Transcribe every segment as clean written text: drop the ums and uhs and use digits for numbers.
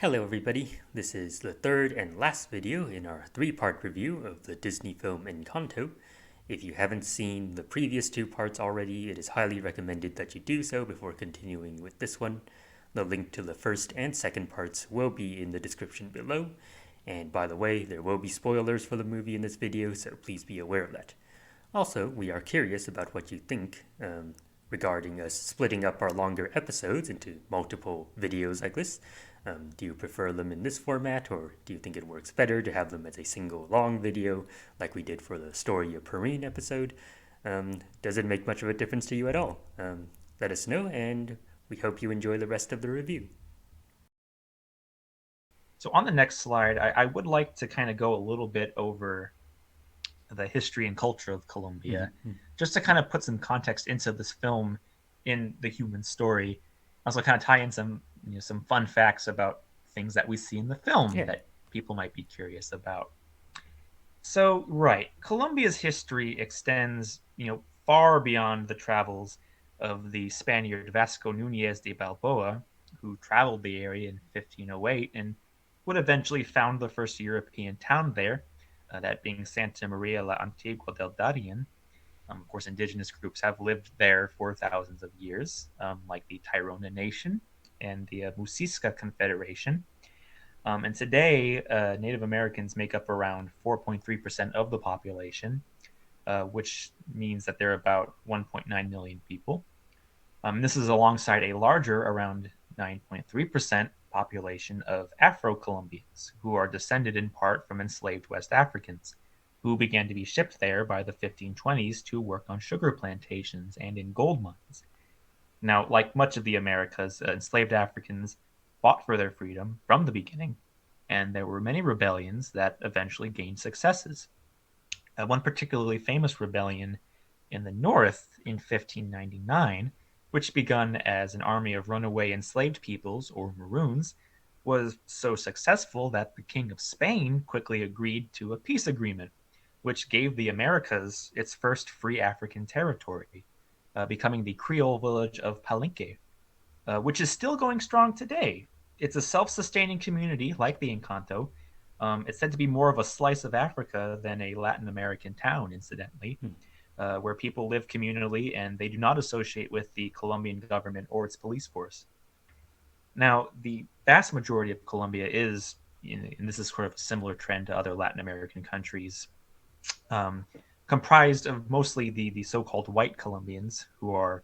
Hello everybody, this is the third and last video in our three-part review of the Disney film Encanto. If you haven't seen the previous two parts already, it is highly recommended that you do so before continuing with this one. The link to the first and second parts will be in the description below. And by the way, there will be spoilers for the movie in this video, so please be aware of that. Also, we are curious about what you think regarding us splitting up our longer episodes into multiple videos like this. Do you prefer them in this format, or do you think it works better to have them as a single long video like we did for the Story of Perrine episode? Does it make much of a difference to you at all? Let us know, and we hope you enjoy the rest of the review. So on the next slide, I would like to kind of go a little bit over the history and culture of Colombia, Mm-hmm. just to kind of put some context into this film in the human story. Also, kind of tie in some fun facts about things that we see in the film Yeah. that people might be curious about. So, right, Colombia's history extends, far beyond the travels of the Spaniard Vasco Nunez de Balboa, who traveled the area in 1508 and would eventually found the first European town there, that being Santa Maria la Antigua del Darien. Of course, indigenous groups have lived there for thousands of years, like the Tairona Nation and the Muisca Confederation. And today, Native Americans make up around 4.3% of the population, which means that there are about 1.9 million people. This is alongside a larger, around 9.3% population of Afro Colombians, who are descended in part from enslaved West Africans, who began to be shipped there by the 1520s to work on sugar plantations and in gold mines. Now, like much of the Americas, enslaved Africans fought for their freedom from the beginning, and there were many rebellions that eventually gained successes. One particularly famous rebellion in the north in 1599, which begun as an army of runaway enslaved peoples, or Maroons, was so successful that the King of Spain quickly agreed to a peace agreement, which gave the Americas its first free African territory, becoming the Creole village of Palenque, which is still going strong today. It's a self sustaining community like the Encanto. It's said to be more of a slice of Africa than a Latin American town, incidentally, where people live communally and they do not associate with the Colombian government or its police force. Now, the vast majority of Colombia is, and this is sort of a similar trend to other Latin American countries, um, comprised of mostly the so called white Colombians, who are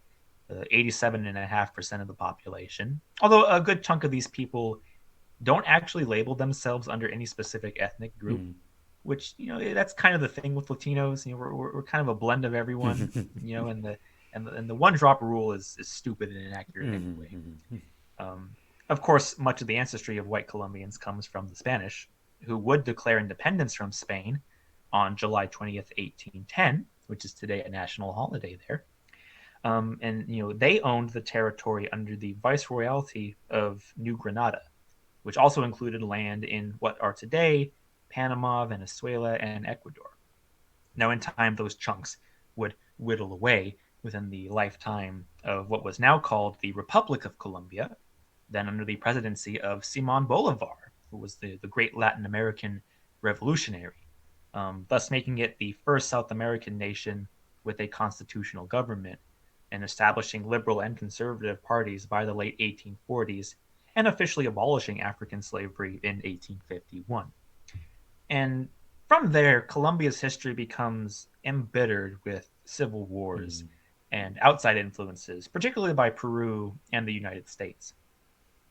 87.5% of the population. Although a good chunk of these people don't actually label themselves under any specific ethnic group, which that's kind of the thing with Latinos. We're kind of a blend of everyone. And the one drop rule is stupid and inaccurate anyway. Of course, much of the ancestry of white Colombians comes from the Spanish, who would declare independence from Spain on July 20th, 1810, which is today a national holiday there. And they owned the territory under the viceroyalty of New Granada, which also included land in what are today Panama, Venezuela, and Ecuador. Now, in time, those chunks would whittle away within the lifetime of what was now called the Republic of Colombia, then under the presidency of Simon Bolivar, who was the great Latin American revolutionary, thus making it the first South American nation with a constitutional government and establishing liberal and conservative parties by the late 1840s and officially abolishing African slavery in 1851. And from there, Colombia's history becomes embittered with civil wars and outside influences, particularly by Peru and the United States.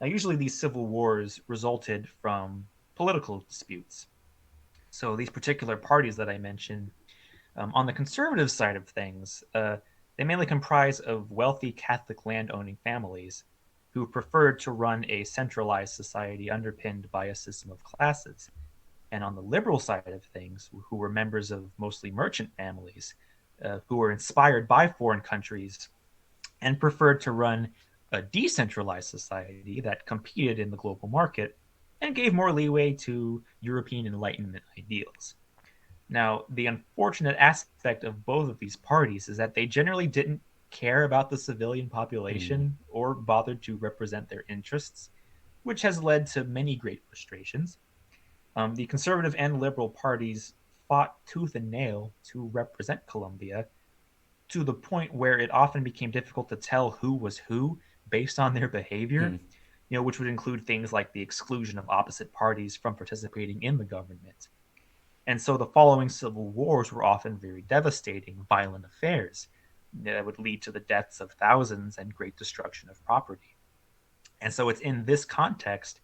Now, usually these civil wars resulted from political disputes. So these particular parties that I mentioned, on the conservative side of things, they mainly comprise of wealthy Catholic land-owning families who preferred to run a centralized society underpinned by a system of classes. And on the liberal side of things, who were members of mostly merchant families, who were inspired by foreign countries and preferred to run a decentralized society that competed in the global market and gave more leeway to European Enlightenment ideals. Now, the unfortunate aspect of both of these parties is that they generally didn't care about the civilian population or bothered to represent their interests, which has led to many great frustrations. The conservative and liberal parties fought tooth and nail to represent Colombia to the point where it often became difficult to tell who was who based on their behavior, which would include things like the exclusion of opposite parties from participating in the government. And so the following civil wars were often very devastating, violent affairs that would lead to the deaths of thousands and great destruction of property. And so it's in this context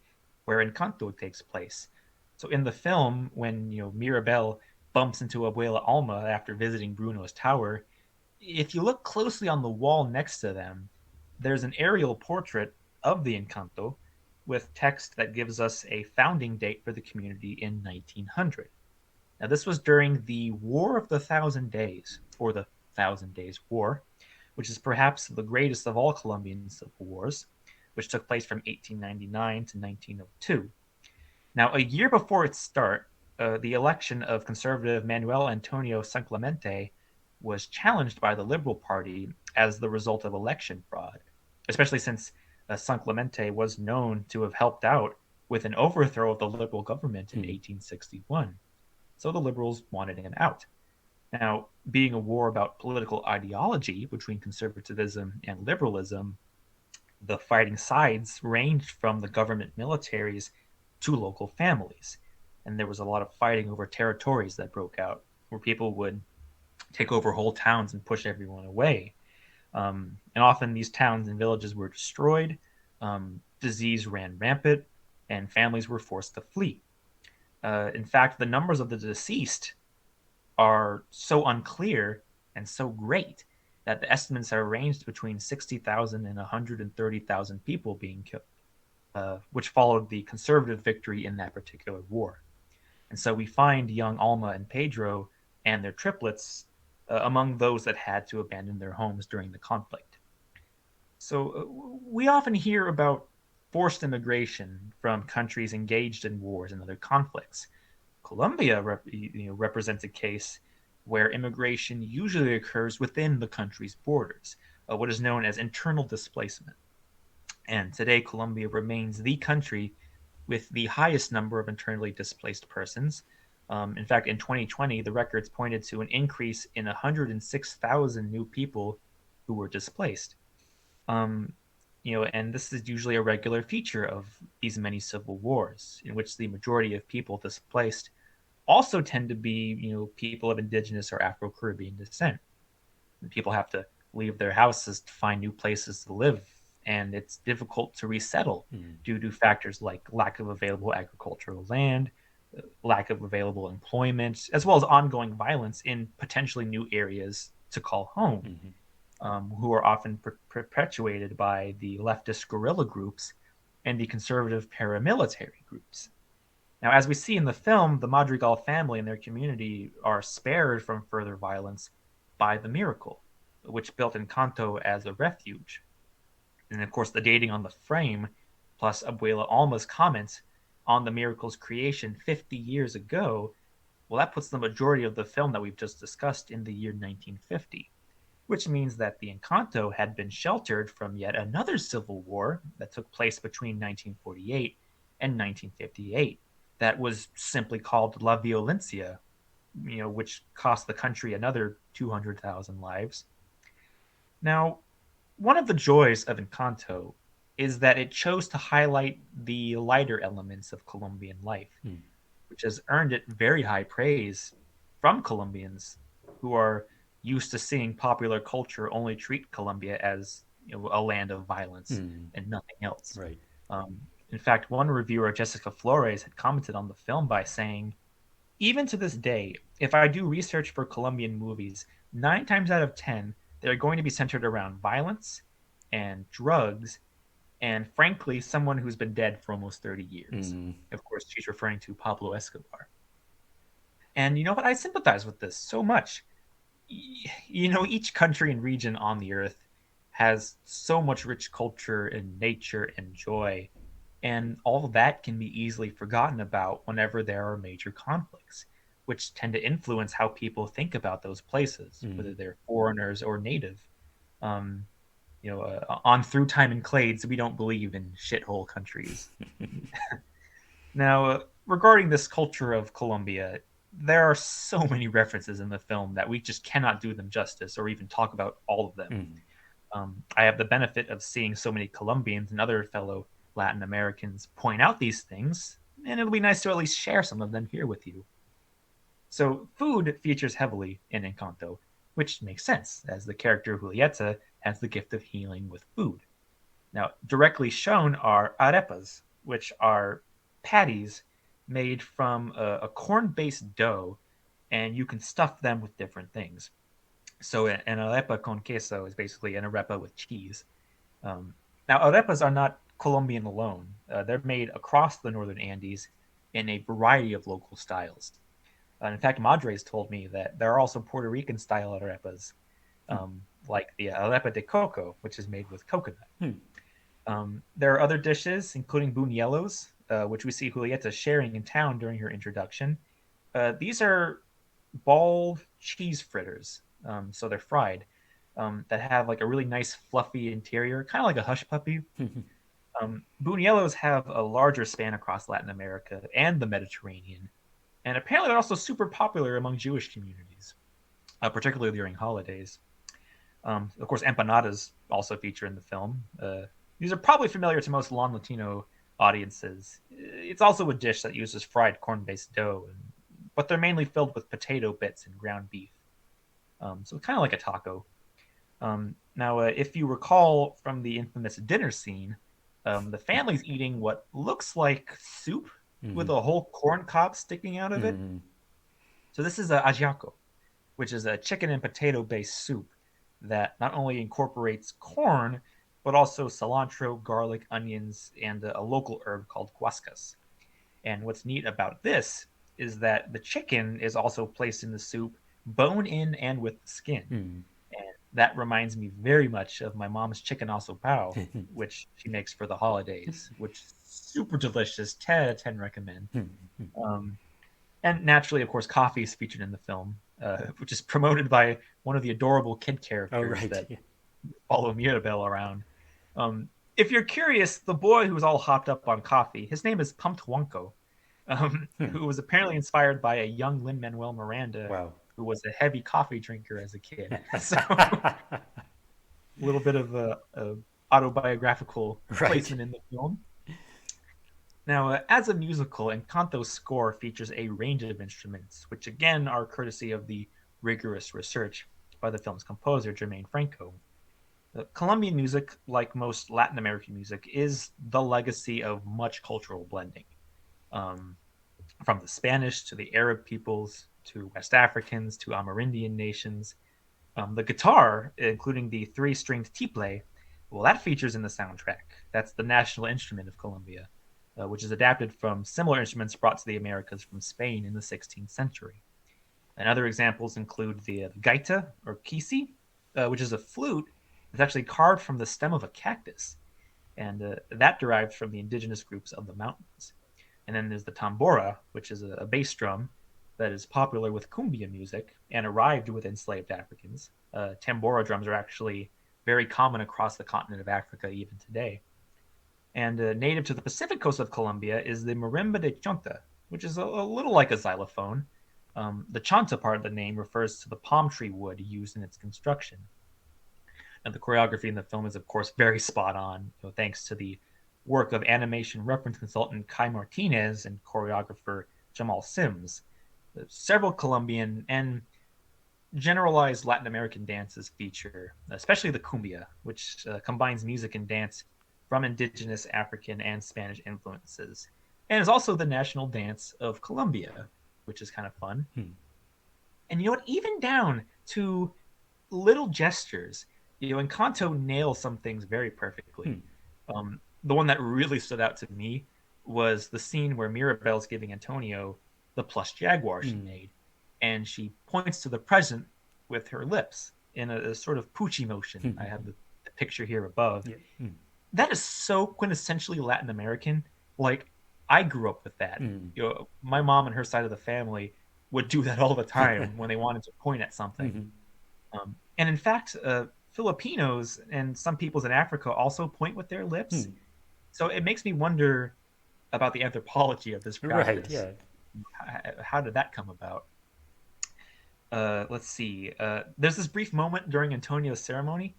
where Encanto takes place. So in the film, when Mirabel bumps into Abuela Alma after visiting Bruno's tower, if you look closely on the wall next to them, there's an aerial portrait of the Encanto with text that gives us a founding date for the community in 1900. Now, this was during the War of the Thousand Days, or the Thousand Days War, which is perhaps the greatest of all Colombian civil wars, which took place from 1899 to 1902. Now, a year before its start, the election of conservative Manuel Antonio Sanclemente was challenged by the Liberal Party as the result of election fraud, especially since Sanclemente was known to have helped out with an overthrow of the Liberal government in 1861. So the Liberals wanted him out. Now, being a war about political ideology between conservatism and liberalism, the fighting sides ranged from the government militaries to local families. And there was a lot of fighting over territories that broke out, where people would take over whole towns and push everyone away. And often these towns and villages were destroyed, disease ran rampant, and families were forced to flee. In fact, the numbers of the deceased are so unclear and so great that the estimates are ranged between 60,000 and 130,000 people being killed, which followed the conservative victory in that particular war. And so we find young Alma and Pedro and their triplets among those that had to abandon their homes during the conflict. So we often hear about forced immigration from countries engaged in wars and other conflicts. Colombia represents a case where immigration usually occurs within the country's borders, what is known as internal displacement. And today, Colombia remains the country with the highest number of internally displaced persons. In fact, in 2020, the records pointed to an increase in 106,000 new people who were displaced. Um, and this is usually a regular feature of these many civil wars, in which the majority of people displaced also tend to be, people of indigenous or Afro-Caribbean descent. And people have to leave their houses to find new places to live, and it's difficult to resettle due to factors like lack of available agricultural land, lack of available employment, as well as ongoing violence in potentially new areas to call home, who are often perpetuated by the leftist guerrilla groups and the conservative paramilitary groups. Now, as we see in the film, the Madrigal family and their community are spared from further violence by the miracle, which built Encanto as a refuge. And of course, the dating on the frame, plus Abuela Alma's comments on the miracle's creation 50 years ago, well, that puts the majority of the film that we've just discussed in the year 1950, which means that the Encanto had been sheltered from yet another civil war that took place between 1948 and 1958 that was simply called La Violencia, which cost the country another 200,000 lives. Now, one of the joys of Encanto is that it chose to highlight the lighter elements of Colombian life, which has earned it very high praise from Colombians who are used to seeing popular culture only treat Colombia as a land of violence and nothing else. Right. In fact, one reviewer, Jessica Flores, had commented on the film by saying, even to this day, if I do research for Colombian movies, 9 times out of 10, they're going to be centered around violence and drugs, and frankly, someone who's been dead for almost 30 years. Of course, she's referring to Pablo Escobar. And you know what? I sympathize with this so much. Each country and region on the earth has so much rich culture and nature and joy, and all of that can be easily forgotten about whenever there are major conflicts, which tend to influence how people think about those places, whether they're foreigners or native. Um, on through time and clades, we don't believe in shithole countries. Now, regarding this culture of Colombia, there are so many references in the film that we just cannot do them justice or even talk about all of them. Mm. I have the benefit of seeing so many Colombians and other fellow Latin Americans point out these things, and it'll be nice to at least share some of them here with you. So, food features heavily in Encanto, which makes sense, as the character Julieta has the gift of healing with food. Now, directly shown are arepas, which are patties made from a corn based dough, and you can stuff them with different things. So, an arepa con queso is basically an arepa with cheese. Now, arepas are not Colombian alone, they're made across the northern Andes in a variety of local styles. In fact, Madres told me that there are also Puerto Rican style arepas, Mm. like the arepa de coco, which is made with coconut. Mm. There are other dishes, including buñuelos, which we see Julieta sharing in town during her introduction. These are bald cheese fritters, so they're fried, that have like a really nice fluffy interior, kind of like a hush puppy. Buñuelos have a larger span across Latin America and the Mediterranean, and apparently they're also super popular among Jewish communities, particularly during holidays. Of course, empanadas also feature in the film. These are probably familiar to most non-Latino audiences. It's also a dish that uses fried corn-based dough, but they're mainly filled with potato bits and ground beef. So kind of like a taco. Now, if you recall from the infamous dinner scene, the family's eating what looks like soup with Mm. a whole corn cob sticking out of it. Mm. So this is a ajiaco, which is a chicken and potato based soup that not only incorporates corn, but also cilantro, garlic, onions, and a local herb called guascas. And what's neat about this is that the chicken is also placed in the soup, bone in and with the skin. Mm. And that reminds me very much of my mom's chicken asopao, which she makes for the holidays, which is super delicious. 10 out of 10 recommend. Mm. Um, and naturally, of course, coffee is featured in the film, which is promoted by one of the adorable kid Oh, characters right. that Yeah. follow Mirabelle around. If you're curious, the boy who's all hopped up on coffee, his name is Pumped Wonko, Hmm. who was apparently inspired by a young Lin Manuel Miranda, Wow. who was a heavy coffee drinker as a kid. So a little bit of a autobiographical Right. placement in the film. Now, as a musical, Encanto's score features a range of instruments, which again are courtesy of the rigorous research by the film's composer, Jermaine Franco. Colombian music, like most Latin American music, is the legacy of much cultural blending. Um, from the Spanish to the Arab peoples to West Africans to Amerindian nations. The guitar, including the three-stringed tiple, well, that features in the soundtrack. That's the national instrument of Colombia, which is adapted from similar instruments brought to the Americas from Spain in the 16th century. And other examples include the gaita or kisi, which is a flute that's actually carved from the stem of a cactus, and that derives from the indigenous groups of the mountains. And then there's the tambora, which is a bass drum that is popular with cumbia music and arrived with enslaved Africans. Tambora drums are actually very common across the continent of Africa even today. And native to the Pacific coast of Colombia is the marimba de chonta, which is a little like a xylophone. The chonta part of the name refers to the palm tree wood used in its construction. And the choreography in the film is, of course, very spot on, thanks to the work of animation reference consultant Kai Martinez and choreographer Jamal Sims. Several Colombian and generalized Latin American dances feature, especially the cumbia, which combines music and dance from indigenous African and Spanish influences, and is also the national dance of Colombia, which is kind of fun. Hmm. And you know what? Even down to little gestures, Encanto nails some things very perfectly. Hmm. The one that really stood out to me was the scene where Mirabelle's giving Antonio the plush jaguar she Hmm. made, and she points to the present with her lips in a sort of poochie motion. I have the picture here above. Yeah. Hmm. That is so quintessentially Latin American. Like, I grew up with that. Hmm. My mom and her side of the family would do that all the time when they wanted to point at something. And in fact, Filipinos and some peoples in Africa also point with their lips. Hmm. So it makes me wonder about the anthropology of this Right, practice. yeah. How did that come about? Let's see. There's this brief moment during Antonio's ceremony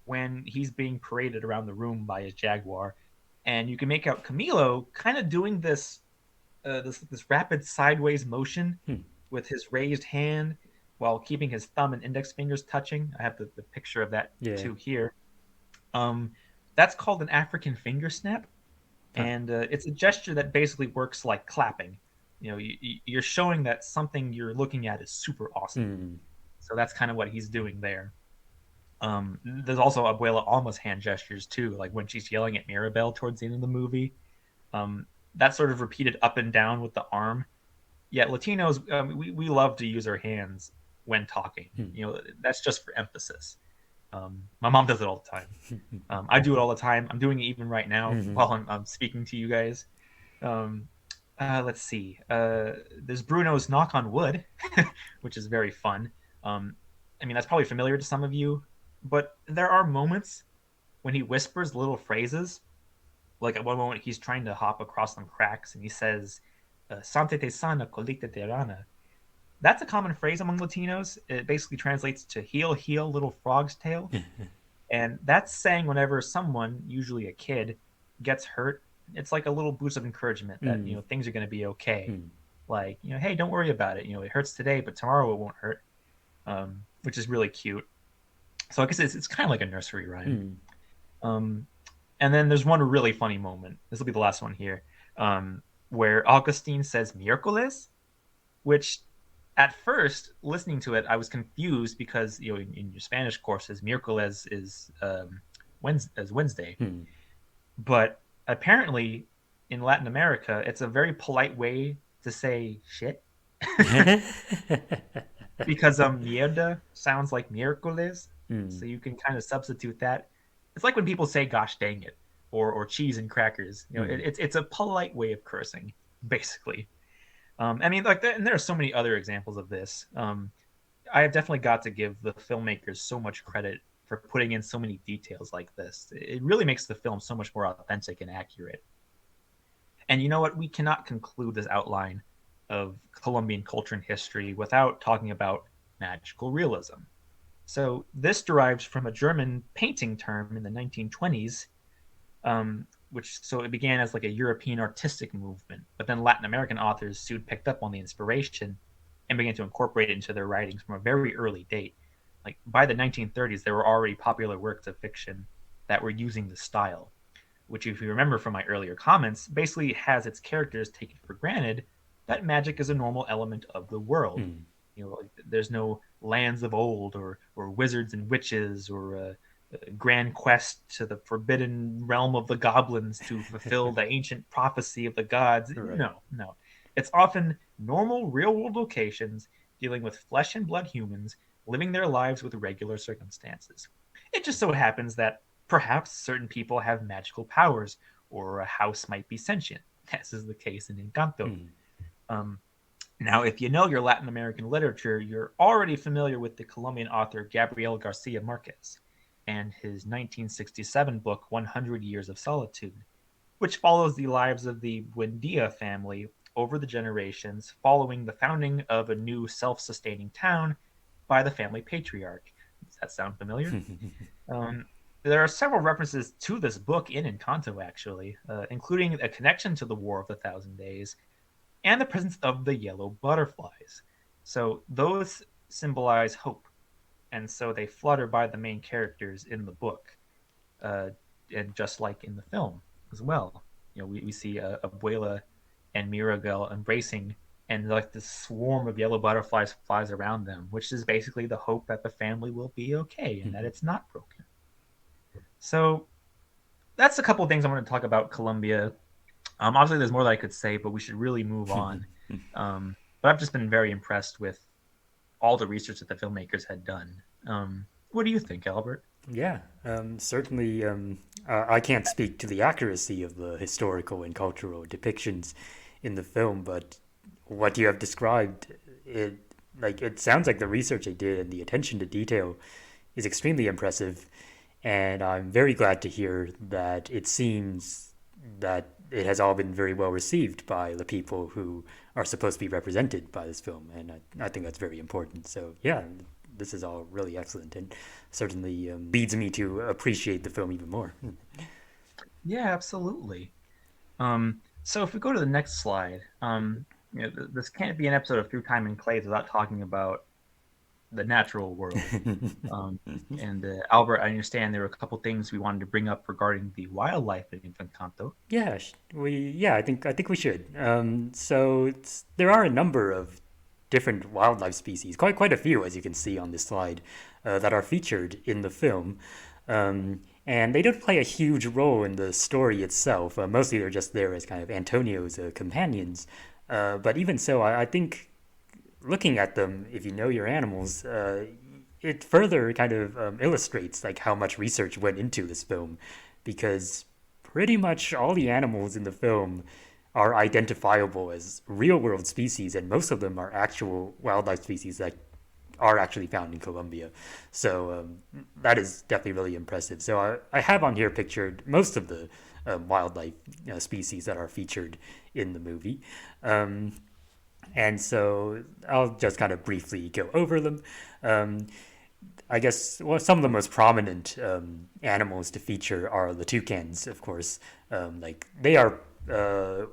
when he's being paraded around the room by his jaguar, and you can make out Camilo kind of doing this rapid sideways motion Hmm. with his raised hand while keeping his thumb and index fingers touching. I have the picture of that Yeah. too here. Um, that's called an African finger snap, Huh. and it's a gesture that basically works like clapping. You're showing that something you're looking at is super awesome. Hmm. So that's kind of what he's doing there. There's also Abuela Alma's hand gestures too, like when she's yelling at Mirabel towards the end of the movie. Um, that sort of repeated up and down with the arm. Yeah, Latinos, we love to use our hands when talking. Hmm. That's just for emphasis. My mom does it all the time. I do it all the time. I'm doing it even right now Hmm. while I'm speaking to you guys. Um, let's see. There's Bruno's knock on wood, which is very fun. Um, I mean, that's probably familiar to some of you, but there are moments when he whispers little phrases. Like at one moment, he's trying to hop across some cracks, and he says, "Sante te sana, colite te rana." That's a common phrase among Latinos. It basically translates to "heal, heal, little frog's tail." And that's saying whenever someone, usually a kid, gets hurt, it's like a little boost of encouragement that Hmm. things are going to be okay. Hmm. Like hey, don't worry about it. It hurts today, but tomorrow it won't hurt, which is really cute. So I guess it's kind of like a nursery rhyme. Hmm. Um, and then there's one really funny moment. This will be the last one here, where Augustine says "miércoles," which at first listening to it I was confused because in your Spanish courses miércoles is Wednesday, Hmm. but apparently in Latin America it's a very polite way to say shit because mierda sounds like miércoles, Hmm. so you can kind of substitute that. It's like when people say "gosh dang it" or cheese and crackers. Hmm. It's a polite way of cursing, basically. I mean, like, and there are so many other examples of this. I have definitely got to give the filmmakers so much credit for putting in so many details like this. It really makes the film so much more authentic and accurate. And you know what? We cannot conclude this outline of Colombian culture and history without talking about magical realism. So, this derives from a German painting term in the 1920s, which so it began as like a European artistic movement, but then Latin American authors soon picked up on the inspiration and began to incorporate it into their writings from a very early date. Like by the 1930s, there were already popular works of fiction that were using the style, which, if you remember from my earlier comments, basically has its characters taken for granted that magic is a normal element of the world. Hmm. Like, there's no lands of old or wizards and witches or grand quest to the forbidden realm of the goblins to fulfill the ancient prophecy of the gods. Right. No, no. It's often normal real world locations dealing with flesh and blood humans living their lives with regular circumstances. It just so happens that perhaps certain people have magical powers or a house might be sentient, as is the case in Encanto. Hmm. Um, Now, if you know your Latin American literature, you're already familiar with the Colombian author Gabriel Garcia Marquez and his 1967 book, 100 Years of Solitude, which follows the lives of the Buendia family over the generations following the founding of a new self sustaining town by the family patriarch. Does that sound familiar? Um, there are several references to this book in Encanto, actually, including a connection to the War of the Thousand Days and the presence of the yellow butterflies. So those symbolize hope, and so they flutter by the main characters in the book, uh, and just like in the film as well. We see Abuela and Mirabel embracing, and like this swarm of yellow butterflies flies around them, which is basically the hope that the family will be okay and that it's not broken. So that's a couple of things I want to talk about Colombia. Obviously, there's more that I could say, but we should really move on. But I've just been very impressed with all the research that the filmmakers had done. What do you think, Albert? Yeah, certainly. I can't speak to the accuracy of the historical and cultural depictions in the film, but what you have described, it sounds like the research they did and the attention to detail is extremely impressive, and I'm very glad to hear that it seems that it has all been very well received by the people who are supposed to be represented by this film, and I think that's very important. So yeah, this is all really excellent, and certainly leads me to appreciate the film even more. Yeah, absolutely. So if we go to the next slide, this can't be an episode of Through Time and Clays without talking about the natural world. Um, and Albert, I understand there were a couple things we wanted to bring up regarding the wildlife in Encanto. Yeah, I think we should. There are a number of different wildlife species, quite a few, as you can see on this slide, that are featured in the film. And they don't play a huge role in the story itself. Mostly they're just there as kind of Antonio's companions. But even so, I think looking at them, if you know your animals, it further kind of illustrates like how much research went into this film, because pretty much all the animals in the film are identifiable as real world species, and most of them are actual wildlife species that are actually found in Colombia. So that is definitely really impressive. So I have on here pictured most of the wildlife species that are featured in the movie. And so I'll just kind of briefly go over them. Um, I guess some of the most prominent animals to feature are the toucans, of course. Like uh,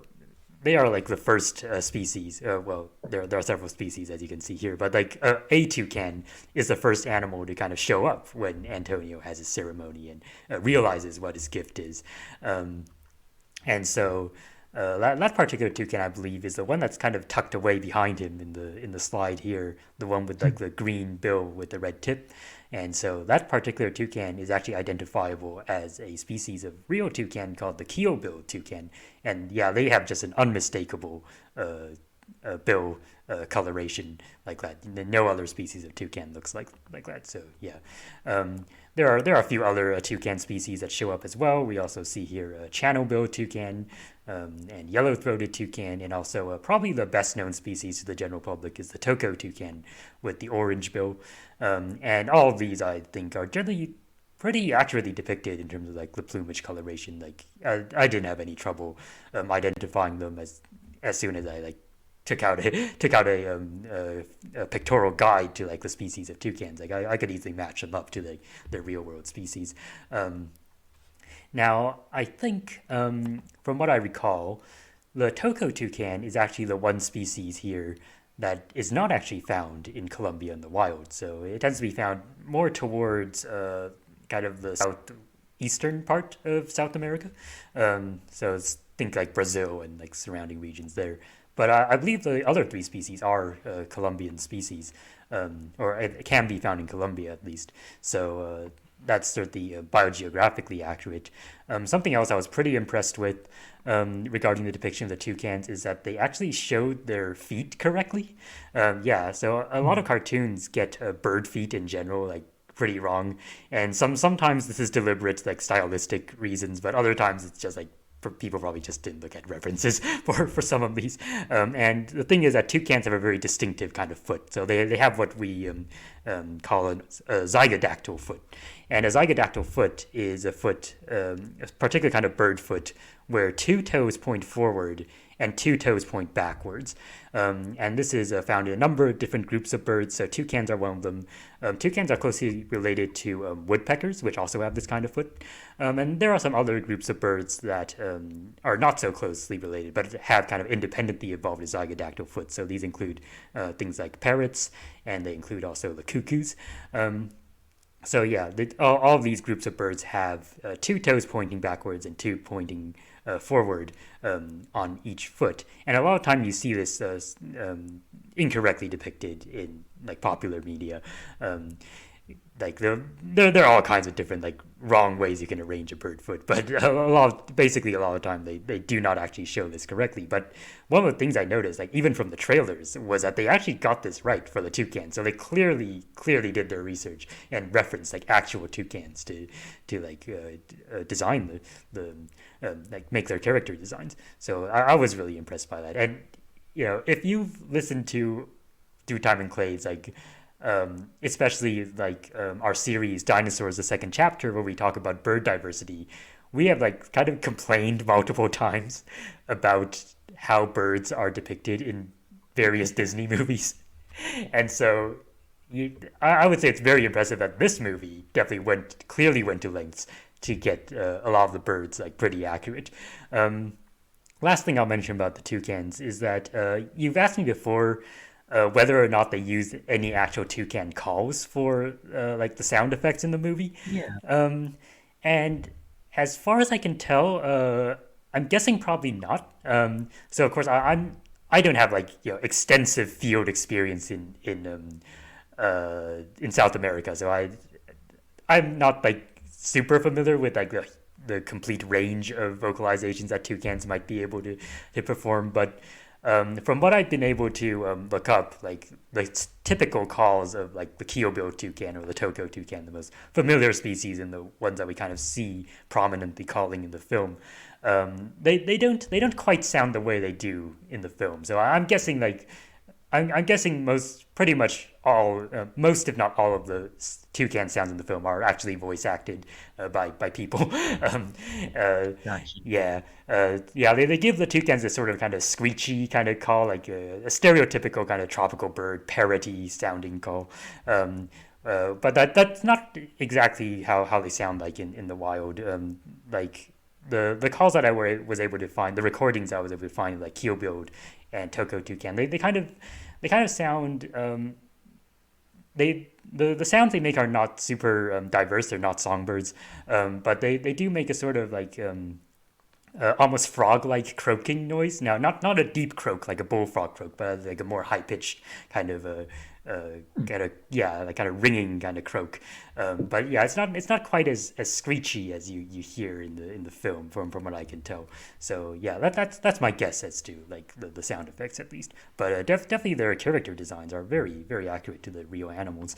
they are like the first species. Well, there are several species as you can see here, but like a toucan is the first animal to kind of show up when Antonio has his ceremony and realizes what his gift is. Um, and so that particular toucan, I believe, is the one that's kind of tucked away behind him in the slide here, the one with like the green bill with the red tip. And so that particular toucan is actually identifiable as a species of real toucan called the keel-billed toucan. And yeah, they have just an unmistakable bill coloration like that. No other species of toucan looks like that. So yeah, there are a few other toucan species that show up as well. We also see here a channel-billed toucan and yellow-throated toucan, and also probably the best-known species to the general public is the toko toucan with the orange bill. And all of these, I think, are generally pretty accurately depicted in terms of like the plumage coloration. Like I didn't have any trouble identifying them as soon as I like took out a pictorial guide to like the species of toucans. Like I could easily match them up to the real world species. Now I think from what I recall, the toko toucan is actually the one species here that is not actually found in Colombia in the wild. So it tends to be found more towards kind of the southeastern part of South America. So it's, think like Brazil and like surrounding regions there. But I believe the other three species are Colombian species, or it can be found in Colombia at least. So that's certainly biogeographically accurate. Something else I was pretty impressed with regarding the depiction of the toucans is that they actually showed their feet correctly. Yeah, so a lot of cartoons get bird feet in general, like pretty wrong, and sometimes this is deliberate, like stylistic reasons, but other times it's just like people probably just didn't look at references for some of these. And the thing is that toucans have a very distinctive kind of foot. So they have what we call a zygodactyl foot. And a zygodactyl foot is a foot, a particular kind of bird foot, where two toes point forward and two toes point backwards. And this is found in a number of different groups of birds. So toucans are one of them. Toucans are closely related to woodpeckers, which also have this kind of foot. And there are some other groups of birds that are not so closely related, but have kind of independently evolved a zygodactyl foot. So these include things like parrots, and they include also the cuckoos. So yeah, all of these groups of birds have two toes pointing backwards and two pointing forward on each foot. And a lot of time you see this incorrectly depicted in like popular media. Like there are all kinds of different like wrong ways you can arrange a bird foot, but basically a lot of the time they do not actually show this correctly. But one of the things I noticed, like even from the trailers, was that they actually got this right for the toucan. So they clearly did their research and referenced like actual toucans to like design the like make their character designs. So I was really impressed by that. And you know, if you've listened to Through Time and Clays, like especially like our series Dinosaurs, the second chapter, where we talk about bird diversity. We have like kind of complained multiple times about how birds are depicted in various Disney movies. And so I would say it's very impressive that this movie definitely clearly went to lengths to get a lot of the birds like pretty accurate. Um, Last thing I'll mention about the toucans is that you've asked me before whether or not they use any actual toucan calls for like the sound effects in the movie. Yeah. And as far as I can tell, I'm guessing probably not. So of course I don't have like extensive field experience in South America, so I'm not like super familiar with like the complete range of vocalizations that toucans might be able to perform. But from what I've been able to look up, like the typical calls of like the Kyobil toucan or the Toko toucan, the most familiar species and the ones that we kind of see prominently calling in the film, they don't quite sound the way they do in the film. So I'm guessing like I'm guessing pretty much all, most if not all of the toucan sounds in the film are actually voice acted by people. um, uh, Gotcha. yeah, they give the toucans this sort of kind of screechy kind of call, like a stereotypical kind of tropical bird parroty sounding call. But that's not exactly how they sound like in the wild. Like the calls that was able to find, the recordings I was able to find, like Keel Build and Toko Toucan, they kind of sound the sounds they make are not super diverse. They're not songbirds, but they do make a sort of like almost frog-like croaking noise. Now, not a deep croak like a bullfrog croak, but like a more high-pitched kind of kind of like kind of ringing kind of croak. But yeah, it's not quite as screechy as you hear in the film from what I can tell. So yeah, that's my guess as to like the sound effects at least. But definitely their character designs are very accurate to the real animals.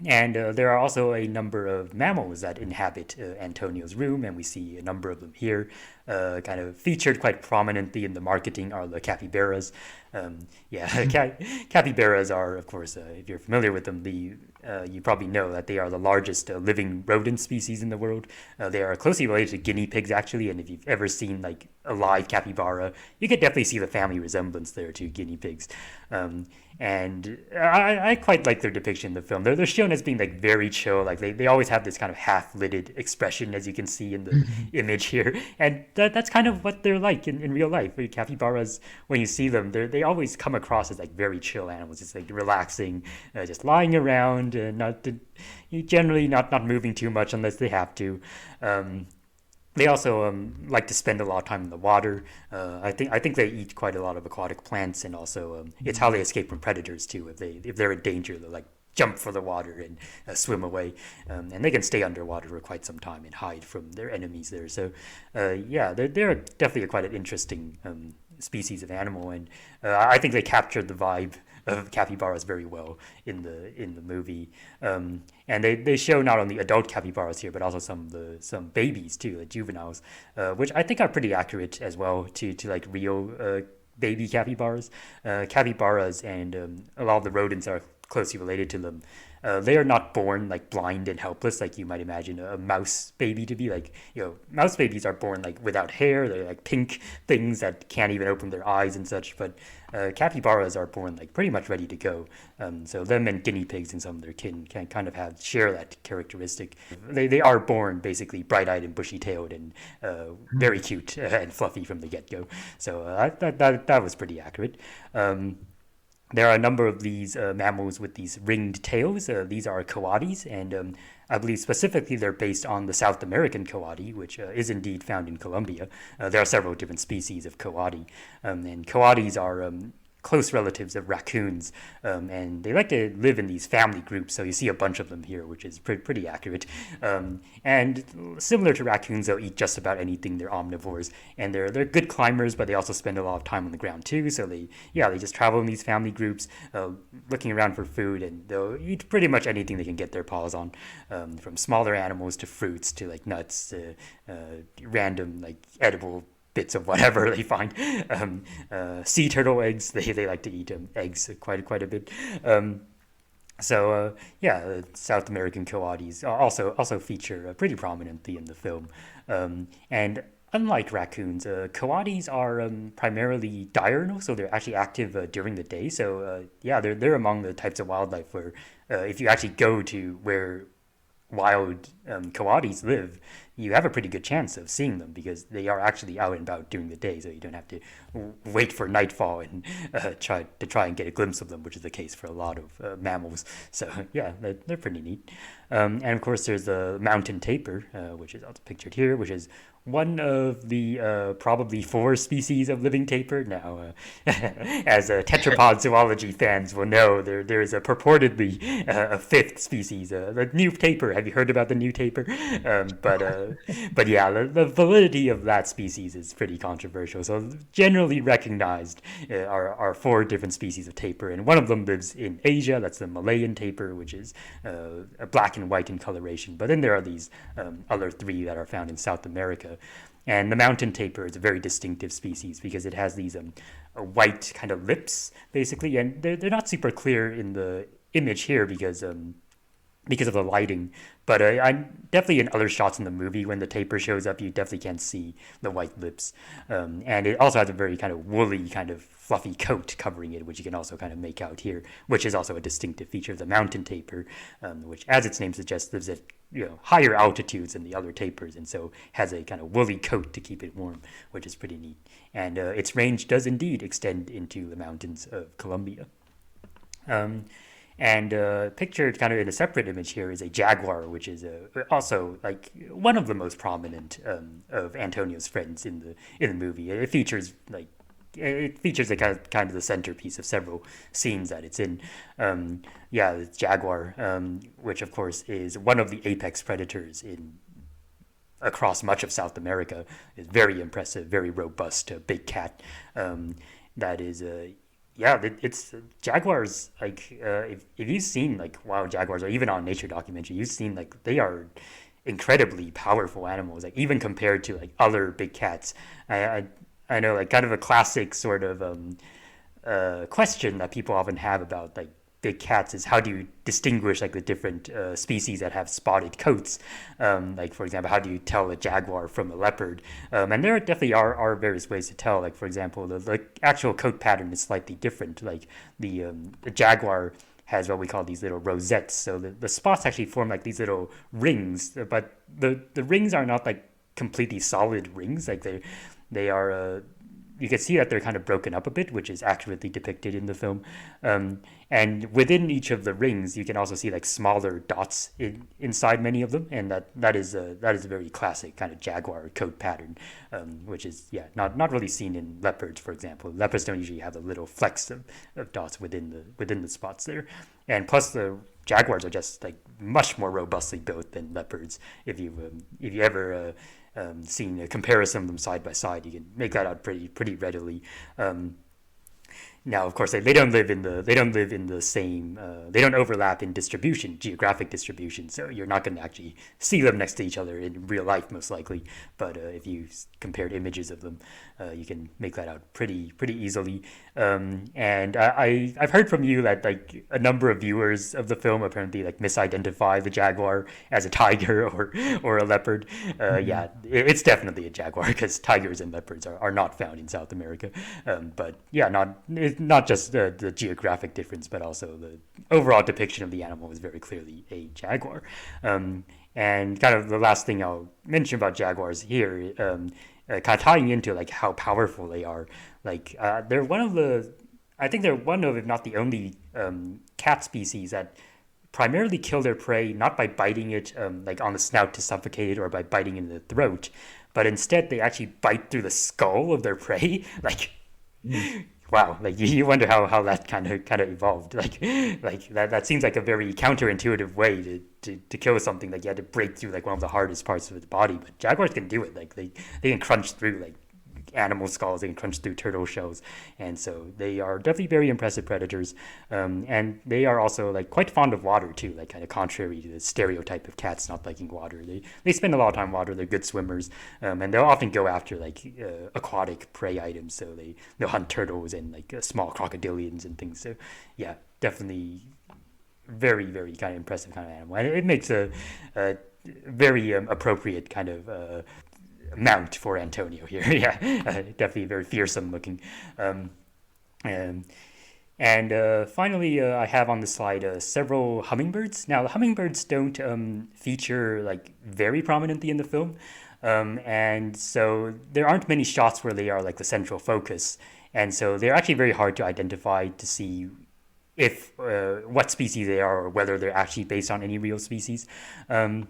And there are also a number of mammals that inhabit Antonio's room, and we see a number of them here. Kind of featured quite prominently in the marketing are the capybaras. Yeah, capybaras are, of course, if you're familiar with them, you probably know that they are the largest living rodent species in the world. They are closely related to guinea pigs, actually, and if you've ever seen like a live capybara, you could definitely see the family resemblance there to guinea pigs. And I quite like their depiction in the film. They're shown as being like very chill. Like they always have this kind of half-lidded expression, as you can see in the image here, and that's kind of what they're like in real life. Capybaras, when you see them, they always come across as like very chill animals. It's like relaxing, just lying around, not generally not moving too much unless they have to. They also like to spend a lot of time in the water. I think they eat quite a lot of aquatic plants, and also it's how they escape from predators too. If they're in danger, they'll like jump for the water and swim away, and they can stay underwater for quite some time and hide from their enemies there. So yeah, they're definitely quite an interesting species of animal, and I think they captured the vibe of capybaras very well in the movie. And they show not only adult capybaras here, but also some babies too, like juveniles, which I think are pretty accurate as well to like real baby capybaras. Capybaras and a lot of the rodents are closely related to them. They are not born like blind and helpless like you might imagine a mouse baby to be. Like mouse babies are born like without hair. They're like pink things that can't even open their eyes and such. But capybaras are born like pretty much ready to go. So them and guinea pigs and some of their kin can kind of share that characteristic. They are born basically bright-eyed and bushy-tailed and very cute and fluffy from the get-go. So that was pretty accurate. There are a number of these mammals with these ringed tails. These are coatis, and I believe specifically they're based on the South American coati, which is indeed found in Colombia. There are several different species of coati, and coatis are close relatives of raccoons, and they like to live in these family groups. So you see a bunch of them here, which is pretty accurate. And similar to raccoons, they'll eat just about anything. They're omnivores, and they're good climbers, but they also spend a lot of time on the ground too. So they just travel in these family groups, looking around for food, and they'll eat pretty much anything they can get their paws on, from smaller animals to fruits to like nuts to random like edible bits of whatever they find. Sea turtle eggs, they like to eat eggs quite a bit. South American coatis also feature pretty prominently in the film, and unlike raccoons, coatis are primarily diurnal, so they're actually active during the day. So they're among the types of wildlife where if you actually go to where wild coatis live, you have a pretty good chance of seeing them because they are actually out and about during the day, so you don't have to wait for nightfall and try and get a glimpse of them, which is the case for a lot of mammals. So yeah, they're pretty neat. And of course, there's the mountain tapir, which is also pictured here, which is one of the probably four species of living tapir. Now, as tetrapod zoology fans will know, there is a purportedly a fifth species, the new tapir. Have you heard about the new tapir? But yeah, the validity of that species is pretty controversial. So generally recognized are four different species of tapir, and one of them lives in Asia. That's the Malayan tapir, which is black and white in coloration. But then there are these other three that are found in South America. And the mountain tapir is a very distinctive species because it has these white kind of lips, basically, and they're not super clear in the image here because of the lighting. But I'm definitely in other shots in the movie when the tapir shows up, you definitely can see the white lips. And it also has a very kind of woolly, kind of fluffy coat covering it, which you can also kind of make out here, which is also a distinctive feature of the mountain tapir, which, as its name suggests, lives at higher altitudes than the other tapirs, and so has a kind of woolly coat to keep it warm, which is pretty neat. And its range does indeed extend into the mountains of Colombia. And pictured kind of in a separate image here is a jaguar, which is also like one of the most prominent of Antonio's friends in the movie. It features a kind of the centerpiece of several scenes that it's in. The jaguar, which of course is one of the apex predators across much of South America, is very impressive, very robust, big cat. That is it's jaguars. Like if you've seen like wild jaguars, or even on nature documentary, you've seen like they are incredibly powerful animals. Like even compared to like other big cats, I know like kind of a classic sort of question that people often have about like big cats is how do you distinguish like the different species that have spotted coats? Like for example, how do you tell a jaguar from a leopard? And there definitely are various ways to tell. Like for example, the actual coat pattern is slightly different. Like the jaguar has what we call these little rosettes. So the spots actually form like these little rings, but the rings are not like completely solid rings. Like they are you can see that they're kind of broken up a bit, which is accurately depicted in the film. And within each of the rings, you can also see like smaller dots inside many of them, and that is a very classic kind of jaguar coat pattern, which is not really seen in leopards, for example. Leopards don't usually have the little flecks of dots within the spots there, and plus the jaguars are just like much more robustly built than leopards. If you ever seen a comparison of them side by side, you can make that out pretty readily. Now, of course, they don't live in the same. They don't overlap in geographic distribution. So you're not going to actually see them next to each other in real life, most likely. But if you compared images of them, you can make that out pretty easily. And I've heard from you that like a number of viewers of the film apparently like misidentify the jaguar as a tiger or a leopard. It's definitely a jaguar because tigers and leopards are not found in South America. But yeah, not just the geographic difference, but also the overall depiction of the animal is very clearly a jaguar. And kind of the last thing I'll mention about jaguars here, kind of tying into like how powerful they are. Like they're one of, if not the only, cat species that primarily kill their prey not by biting it like on the snout to suffocate it or by biting in the throat, but instead they actually bite through the skull of their prey. Like wow, like you wonder how that kind of evolved. Like that seems like a very counterintuitive way to kill something. Like you had to break through like one of the hardest parts of its body, but jaguars can do it. Like they can crunch through like animal skulls and crunch through turtle shells, and so they are definitely very impressive predators. And they are also like quite fond of water too, like kind of contrary to the stereotype of cats not liking water. They spend a lot of time in water. They're good swimmers, and they'll often go after like aquatic prey items. So they'll hunt turtles and like small crocodilians and things. So yeah, definitely very very kind of impressive kind of animal, and it makes a very appropriate kind of mount for Antonio here. Yeah, definitely very fearsome looking. Um, and finally, I have on the slide several hummingbirds. Now, the hummingbirds don't feature like very prominently in the film, and so there aren't many shots where they are like the central focus, and so they're actually very hard to identify to see if what species they are or whether they're actually based on any real species. Um,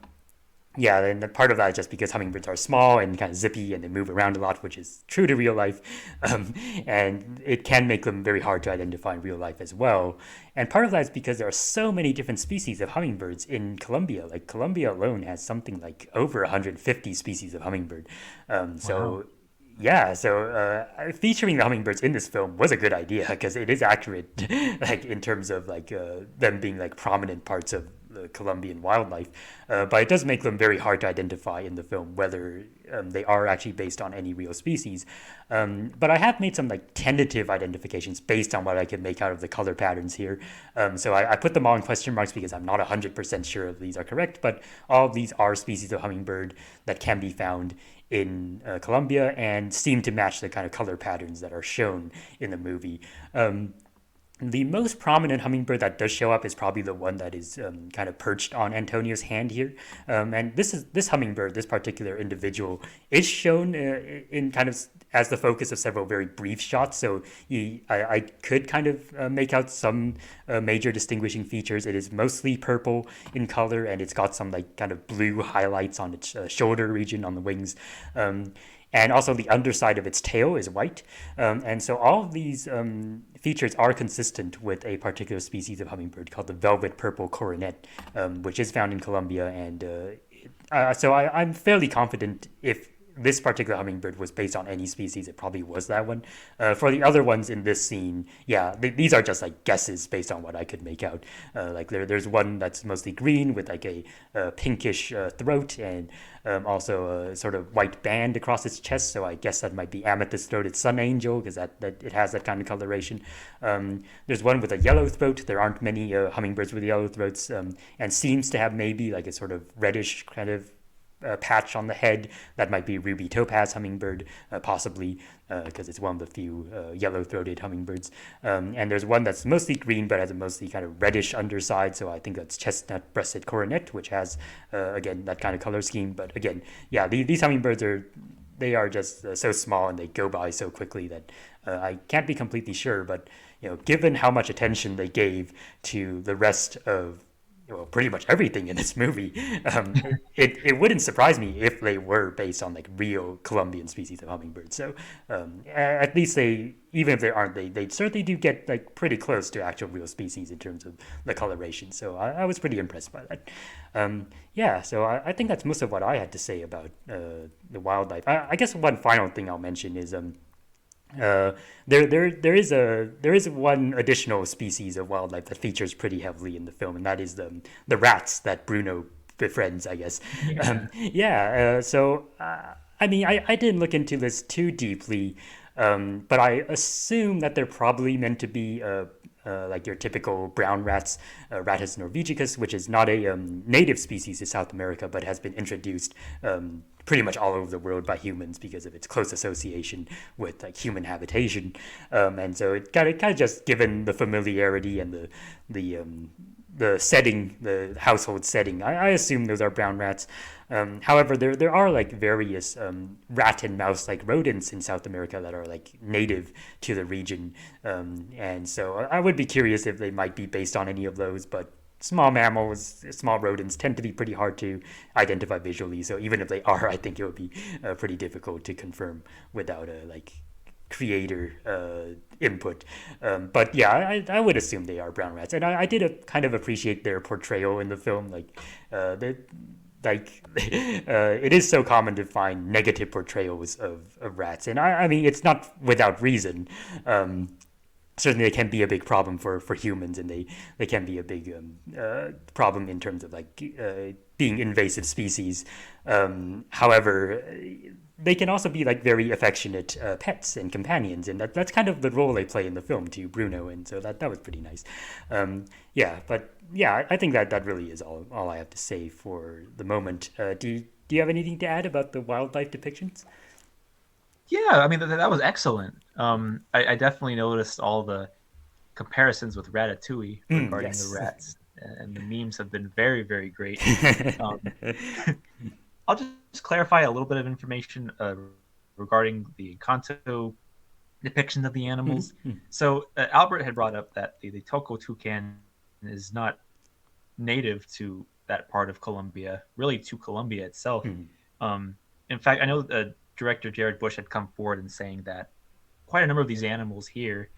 yeah, and part of that is just because hummingbirds are small and kind of zippy and they move around a lot, which is true to real life. Um, and it can make them very hard to identify in real life as well. And part of that is because there are so many different species of hummingbirds in Colombia. Like, Colombia alone has something like over 150 species of hummingbird. Wow. So yeah, so featuring the hummingbirds in this film was a good idea because it is accurate, like in terms of like them being like prominent parts of the Colombian wildlife. But it does make them very hard to identify in the film whether they are actually based on any real species. But I have made some like tentative identifications based on what I could make out of the color patterns here. So I put them all in question marks because I'm not 100% sure if these are correct, but all of these are species of hummingbird that can be found in Colombia and seem to match the kind of color patterns that are shown in the movie. The most prominent hummingbird that does show up is probably the one that is kind of perched on Antonio's hand here. And this hummingbird, this particular individual, is shown in kind of as the focus of several very brief shots. So I could kind of make out some major distinguishing features. It is mostly purple in color, and it's got some like kind of blue highlights on its shoulder region on the wings. And also the underside of its tail is white. And so all of these features are consistent with a particular species of hummingbird called the velvet purple coronet, which is found in Colombia. And so I'm fairly confident if this particular hummingbird was based on any species, it probably was that one. For the other ones in this scene, yeah, these are just like guesses based on what I could make out. Like there's one that's mostly green with like a pinkish throat and also a sort of white band across its chest. So I guess that might be amethyst-throated sun angel because that it has that kind of coloration. There's one with a yellow throat. There aren't many hummingbirds with yellow throats, and seems to have maybe like a sort of reddish kind of patch on the head. That might be ruby topaz hummingbird, possibly, because it's one of the few yellow-throated hummingbirds. And there's one that's mostly green but has a mostly kind of reddish underside, so I think that's chestnut-breasted coronet, which has, again, that kind of color scheme. But again, yeah, these hummingbirds are just so small and they go by so quickly that I can't be completely sure. But given how much attention they gave to the rest of pretty much everything in this movie, it wouldn't surprise me if they were based on like real Colombian species of hummingbirds. So at least even if they aren't, they certainly do get like pretty close to actual real species in terms of the coloration. So I was pretty impressed by that. Yeah, so I think that's most of what I had to say about the wildlife. I guess one final thing I'll mention is there is one additional species of wildlife that features pretty heavily in the film, and that is the rats that Bruno befriends, I guess. Yeah. Yeah. So I mean, I didn't look into this too deeply, but I assume that they're probably meant to be like your typical brown rats, Rattus norvegicus, which is not a native species to South America, but has been introduced pretty much all over the world by humans because of its close association with like human habitation. And so it kind of just given the familiarity and the setting, the household setting, I assume those are brown rats. However, there are like various rat and mouse like rodents in South America that are like native to the region, and so I would be curious if they might be based on any of those. But small mammals, small rodents tend to be pretty hard to identify visually. So even if they are, I think it would be pretty difficult to confirm without a like creator input. But yeah, I would assume they are brown rats, and I did kind of appreciate their portrayal in the film. Like like it is so common to find negative portrayals of rats, and I mean it's not without reason. Certainly, they can be a big problem for humans, and they can be a big problem in terms of like being invasive species. However, they can also be like very affectionate pets and companions, and that's kind of the role they play in the film to Bruno, and so that was pretty nice. Yeah, but yeah, I think that really is all I have to say for the moment. Do you have anything to add about the wildlife depictions? Yeah, I mean that was excellent. I definitely noticed all the comparisons with Ratatouille regarding the Yes. rats, and the memes have been very, very great. Um, I'll just clarify a little bit of information regarding the Encanto depiction of the animals. So Albert had brought up that the Toko toucan is not native to that part of Colombia, really to Colombia itself. Um, in fact, I know director Jared Bush had come forward and saying that quite a number of these animals here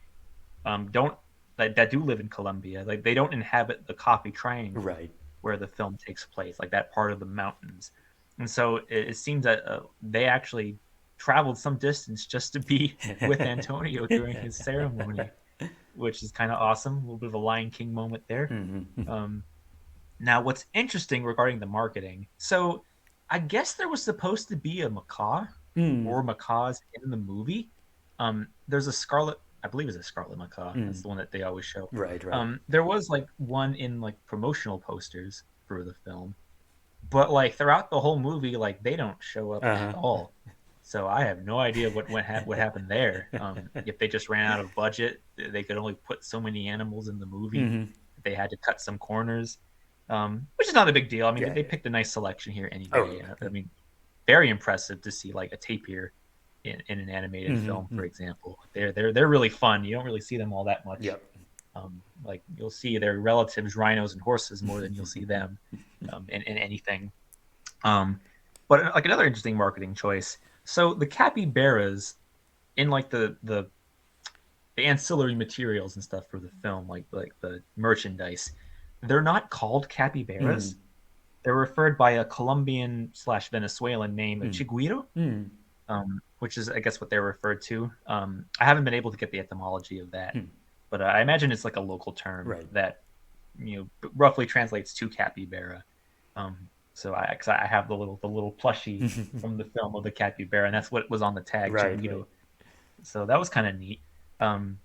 don't that do live in Colombia. Like they don't inhabit the Coffee Triangle Right. where the film takes place, like that part of the mountains. And so it seems that they actually traveled some distance just to be with Antonio during his ceremony, which is kind of awesome. A little bit of a Lion King moment there. Um, Now, what's interesting regarding the marketing, so I guess there was supposed to be a macaw or macaws in the movie. There's a scarlet, I believe it's a scarlet macaw. That's the one that they always show. Right. Right. There was like one in like promotional posters for the film, but like throughout the whole movie, like they don't show up Uh at huh. all. So I have no idea what happened there. If they just ran out of budget, they could only put so many animals in the movie. They had to cut some corners, which is not a big deal. I mean, Yeah. they picked a nice selection here Oh. anyway. I mean, very impressive to see like a tapir in an animated film, for example. They're really fun. You don't really see them all that much. Yep. Like you'll see their relatives, rhinos and horses, more than you'll see them in anything. Um, but like another interesting marketing choice. So the capybaras in like the ancillary materials and stuff for the film, like the merchandise, they're not called capybaras. They're referred by a Colombian slash Venezuelan name, Chiguiro, which is, I guess, what they're referred to. I haven't been able to get the etymology of that, but I imagine it's like a local term Right. that roughly translates to capybara. So cause I have the little plushie from the film of the capybara, and that's what was on the tag, Right. Right. Chiguiro. So that was kind of neat. Um,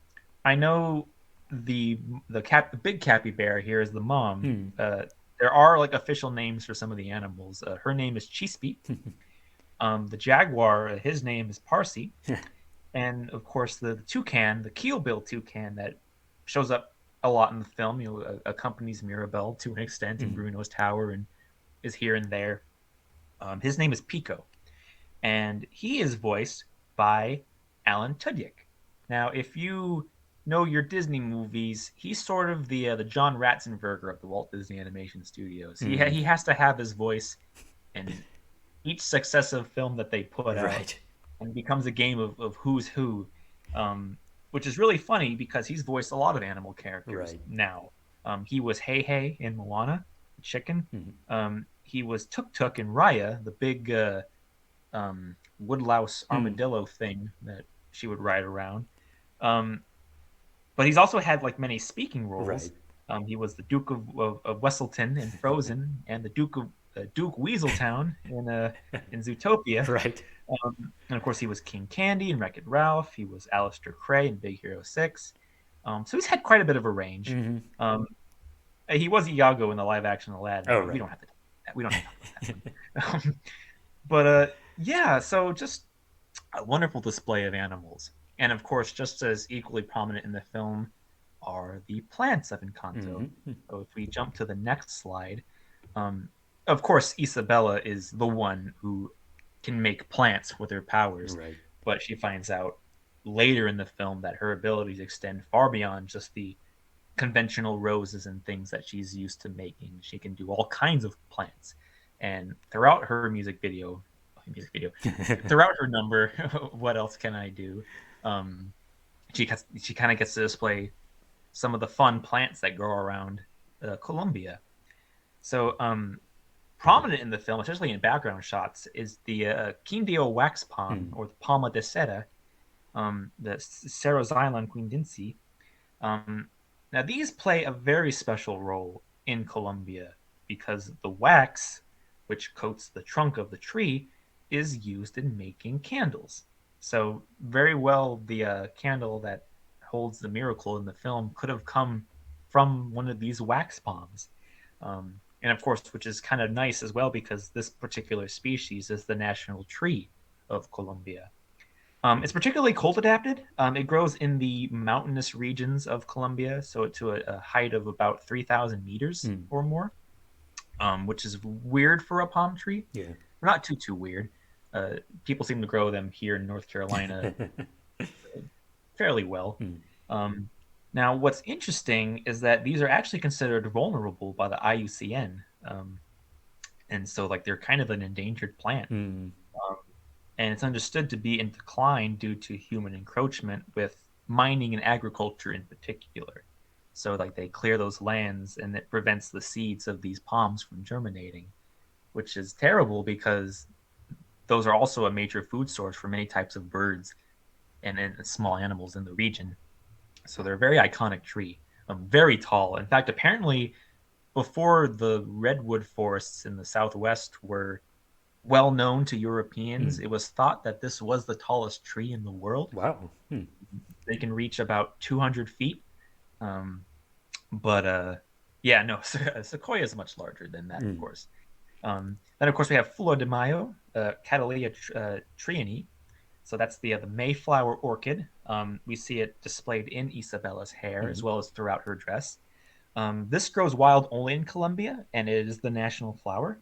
I know the the big capybara here is the mom. There are like official names for some of the animals. Her name is Chispi. The jaguar, his name is Parsi, and of course the toucan, the keel-bill toucan that shows up a lot in the film. Accompanies Mirabelle to an extent in Bruno's tower and is here and there. His name is Pico, and he is voiced by Alan Tudyk. Now, if you know your Disney movies, he's sort of the John Ratzenberger of the Walt Disney Animation Studios. He has to have his voice in each successive film that they put out, Right. and becomes a game of who's who, which is really funny because he's voiced a lot of animal characters Right. now. He was Hey Hey in Moana, the chicken. He was Tuk Tuk in Raya, the big woodlouse armadillo thing that she would ride around. Um, but he's also had like many speaking roles. Right. He was the Duke of Wesselton in Frozen, and the Duke Weaseltown in Zootopia. Right. And of course, he was King Candy in Wreck-It Ralph. He was Alistair Cray in Big Hero 6. So he's had quite a bit of a range. Um, he was Iago in the live-action Aladdin. Oh, We right. don't have to talk about that. We don't have to talk about that. But yeah, so just a wonderful display of animals. And of course, just as equally prominent in the film are the plants of Encanto. So if we jump to the next slide, of course, Isabella is the one who can make plants with her powers, Right. but she finds out later in the film that her abilities extend far beyond just the conventional roses and things that she's used to making. She can do all kinds of plants. And throughout her throughout her number, what else can I do? Um, she kind of gets to display some of the fun plants that grow around Colombia. So prominent in the film, especially in background shots, is the Quindio wax palm, Mm. or the Palma de Cera, the Ceroxylon quindensi. Um, Now, these play a very special role in Colombia because the wax, which coats the trunk of the tree, is used in making candles. So, very well, the candle that holds the miracle in the film could have come from one of these wax palms. And of course, which is kind of nice as well because this particular species is the national tree of Colombia. It's particularly cold adapted. It grows in the mountainous regions of Colombia, so to a height of about 3,000 meters Mm. or more, which is weird for a palm tree. Yeah. Not too weird. People seem to grow them here in North Carolina fairly well. Mm. Um, Now, what's interesting is that these are actually considered vulnerable by the IUCN, and so like they're kind of an endangered plant. Mm. Um, and it's understood to be in decline due to human encroachment with mining and agriculture in particular. So like they clear those lands and it prevents the seeds of these palms from germinating, which is terrible because those are also a major food source for many types of birds and small animals in the region. So they're a very iconic tree, very tall. In fact, apparently before the redwood forests in the southwest were well known to Europeans, Mm. it was thought that this was the tallest tree in the world. Wow. Mm. They can reach about 200 feet. Um, but yeah, no, Sequoia is much larger than that, of Mm. course. Then, of course, we have Flor de Mayo, Catalea triani. So that's the Mayflower orchid. We see it displayed in Isabella's hair as Mm. well as throughout her dress. This grows wild only in Colombia, and it is the national flower.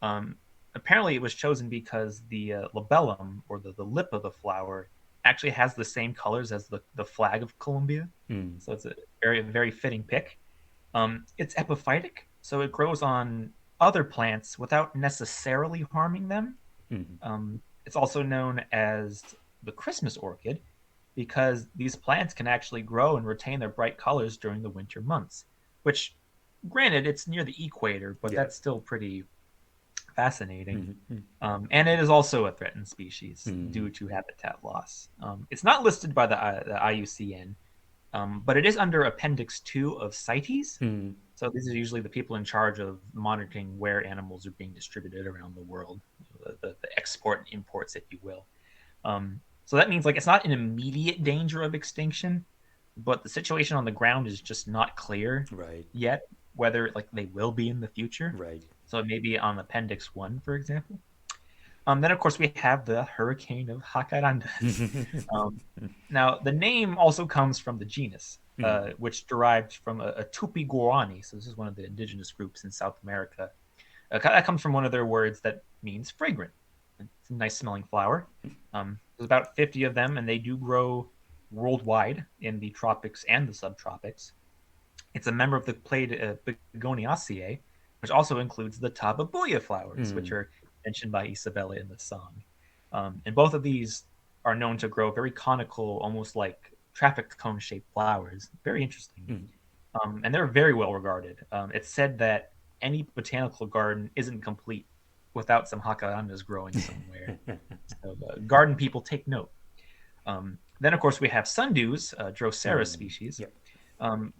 Um, Apparently, it was chosen because the labellum, or the lip of the flower, actually has the same colors as the flag of Colombia. Mm. So it's a very fitting pick. It's epiphytic, so it grows on other plants without necessarily harming them. Mm. It's also known as the Christmas orchid because these plants can actually grow and retain their bright colors during the winter months, which, granted, it's near the equator, but Yeah. that's still pretty fascinating. Mm. Mm. And it is also a threatened species Mm. due to habitat loss. It's not listed by the IUCN, but it is under Appendix 2 of CITES. Mm. So these are usually the people in charge of monitoring where animals are being distributed around the world, the export and imports, if you will. So that means like it's not an immediate danger of extinction, but the situation on the ground is just not clear Right. yet whether like they will be in the future. Right. So it may be on Appendix 1, for example. Then, of course, we have the Hurricane of Jacarandas. Um, Now, the name also comes from the genus, Mm. which derived from a Tupi Guarani. So this is one of the indigenous groups in South America. That comes from one of their words that means fragrant. It's a nice smelling flower. There's about 50 of them, and they do grow worldwide in the tropics and the subtropics. It's a member of the clade Begoniaceae, which also includes the tababuya flowers, which Mm. are mentioned by Isabella in the song. And both of these are known to grow very conical, almost like traffic cone shaped flowers. Very interesting. Mm. And they're very well regarded. It's said that any botanical garden isn't complete without some jacarandas growing somewhere. So garden people take note. Then, of course, we have sundews, Drosera Mm. species. Yep.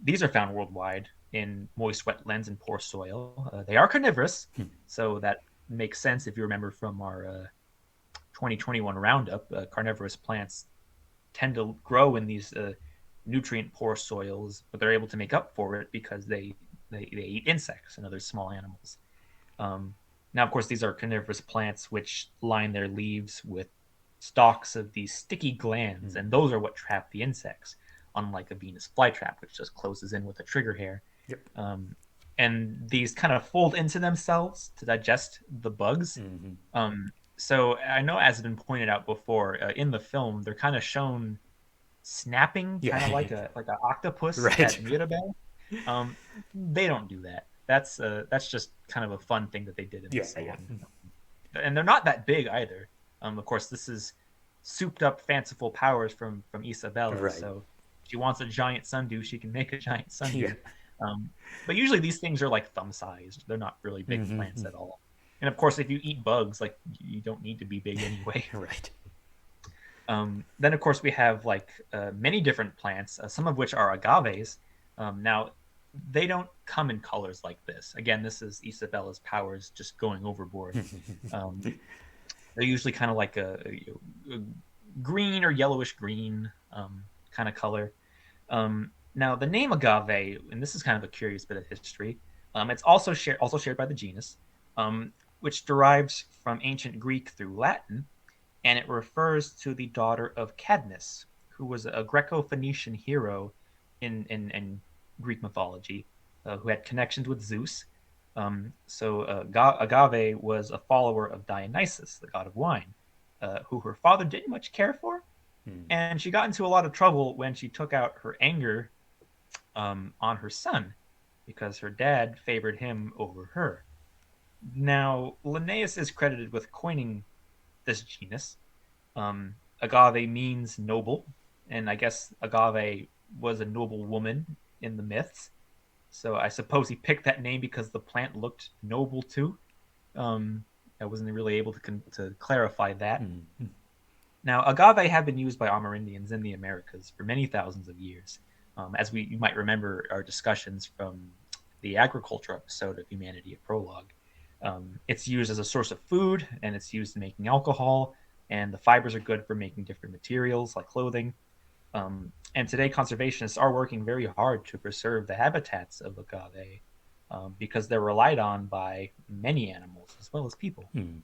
These are found worldwide in moist wetlands and poor soil. They are carnivorous, Mm. so that makes sense if you remember from our 2021 roundup. Carnivorous plants tend to grow in these nutrient poor soils, but they're able to make up for it because they eat insects and other small animals. Um, Now, of course, these are carnivorous plants which line their leaves with stalks of these sticky glands, Mm. and those are what trap the insects, unlike a Venus flytrap, which just closes in with a trigger hair. Yep. Um, and these kind of fold into themselves to digest the bugs. Mm-hmm. So I know, as has been pointed out before, in the film, they're kind of shown snapping, kind of Yeah. like an octopus Right. at Mirabel. Um, they don't do that. That's just kind of a fun thing that they did in the Yeah. Yeah. song, and they're not that big either. Of course, this is souped up fanciful powers from Isabella. Right. So if she wants a giant sundew, she can make a giant Yeah. sundew. But usually these things are like thumb sized. They're not really big plants Mm-hmm. at all. And of course, if you eat bugs, like you don't need to be big anyway. Right. Then, of course, we have like many different plants, some of which are agaves. Now, they don't come in colors like this. Again, this is Isabella's powers just going overboard. Um, they're usually kind of like a green or yellowish green kind of color. Now, the name agave, and this is kind of a curious bit of history. It's also shared by the genus, which derives from ancient Greek through Latin, and it refers to the daughter of Cadmus, who was a Greco-Phoenician hero in Greek mythology, who had connections with Zeus. Agave was a follower of Dionysus, the god of wine, who her father didn't much care for, Hmm. and she got into a lot of trouble when she took out her anger on her son because her dad favored him over her. Now, Linnaeus is credited with coining this genus. Agave means noble, and I guess Agave was a noble woman in the myths. So I suppose he picked that name because the plant looked noble too. Um, I wasn't really able to clarify that. Hmm. Now, agave have been used by Amerindians in the Americas for many thousands of years. As you might remember our discussions from the agriculture episode of Humanity a Prologue. It's used as a source of food, and it's used in making alcohol, and the fibers are good for making different materials like clothing. And today, conservationists are working very hard to preserve the habitats of agave because they're relied on by many animals as well as people. Hmm.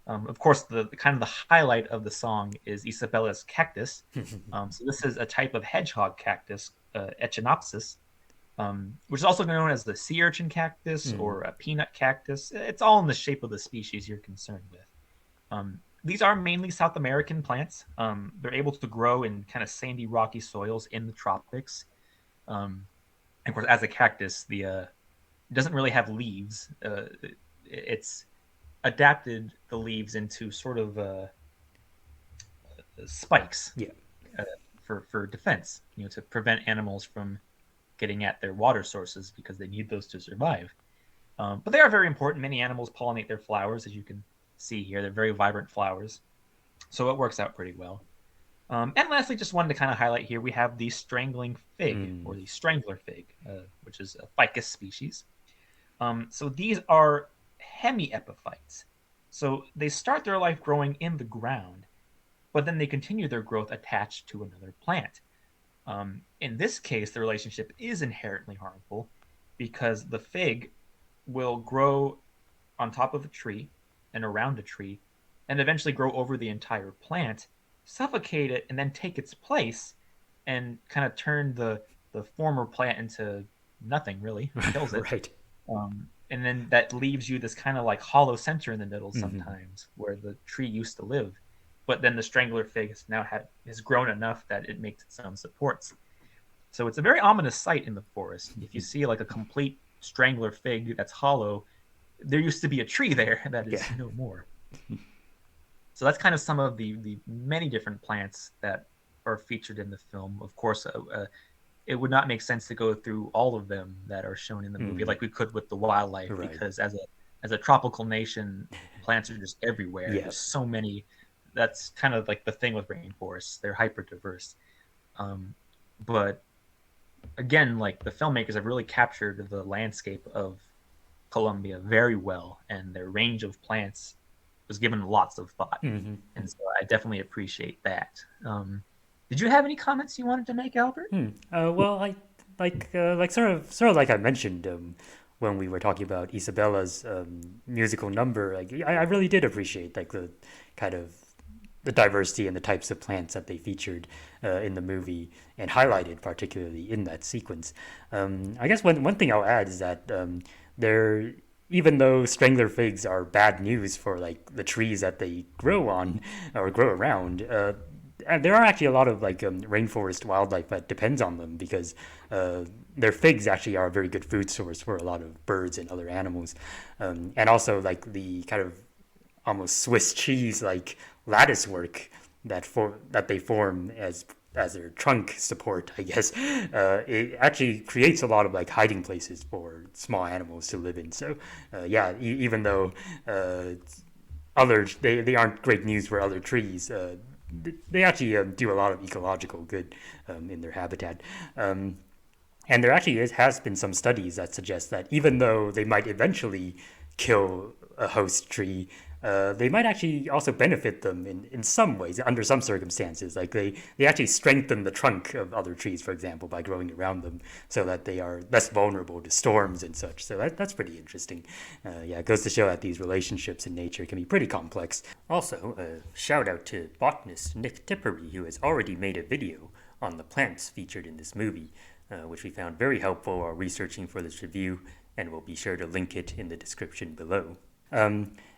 Of course, the kind of the highlight of the song is Isabella's cactus. So this is a type of hedgehog cactus, Echinopsis, which is also known as the sea urchin cactus Hmm. or a peanut cactus. It's all in the shape of the species you're concerned with. These are mainly South American plants. They're able to grow in kind of sandy, rocky soils in the tropics. Um, and of course, as a cactus, the it doesn't really have leaves. It's adapted the leaves into sort of spikes Yeah. uh, for defense. To prevent animals from getting at their water sources because they need those to survive. But they are very important. Many animals pollinate their flowers, as you can see here. They're very vibrant flowers, so it works out pretty well. And lastly, just wanted to kind of highlight here we have the strangling fig Hmm. or the strangler fig, which is a ficus species. So these are hemiepiphytes. So they start their life growing in the ground, but then they continue their growth attached to another plant. In this case, the relationship is inherently harmful because the fig will grow on top of a tree and around a tree and eventually grow over the entire plant, suffocate it, and then take its place and kind of turn the former plant into nothing really, kills it. Right. And then that leaves you this kind of like hollow center in the middle Hmm. sometimes where the tree used to live. But then the strangler fig has grown enough that it makes its own supports. So it's a very ominous sight in the forest. If you see like a complete strangler fig that's hollow, there used to be a tree there that Yeah. is no more. So that's kind of some of the many different plants that are featured in the film. Of course, it would not make sense to go through all of them that are shown in the movie Hmm. like we could with the wildlife Right. because as a tropical nation, plants are just everywhere. Yeah. There's so many. That's kind of like the thing with rainforests. They're hyper diverse. Um, but again, like the filmmakers have really captured the landscape of Colombia very well, and their range of plants was given lots of thought, Hmm. and so I definitely appreciate that. Did you have any comments you wanted to make, Albert? Hmm. Well, like sort of like I mentioned when we were talking about Isabella's musical number. Like I really did appreciate like the kind of the diversity and the types of plants that they featured in the movie and highlighted particularly in that sequence. I guess one thing I'll add is that there, even though strangler figs are bad news for like the trees that they grow on or grow around, and there are actually a lot of like rainforest wildlife that depends on them because uh, their figs actually are a very good food source for a lot of birds and other animals, and also like the kind of almost Swiss cheese like lattice work that they form as as their trunk support, I guess, it actually creates a lot of like hiding places for small animals to live in. So yeah, even though they aren't great news for other trees, they actually do a lot of ecological good in their habitat. And there actually has been some studies that suggest that even though they might eventually kill a host tree, they might actually also benefit them in some ways, under some circumstances. Like they actually strengthen the trunk of other trees, for example, by growing around them so that they are less vulnerable to storms and such. So that's pretty interesting. Yeah, it goes to show that these relationships in nature can be pretty complex. Also, a shout out to botanist Nick Tippery, who has already made a video on the plants featured in this movie, which we found very helpful while researching for this review, and we'll be sure to link it in the description below.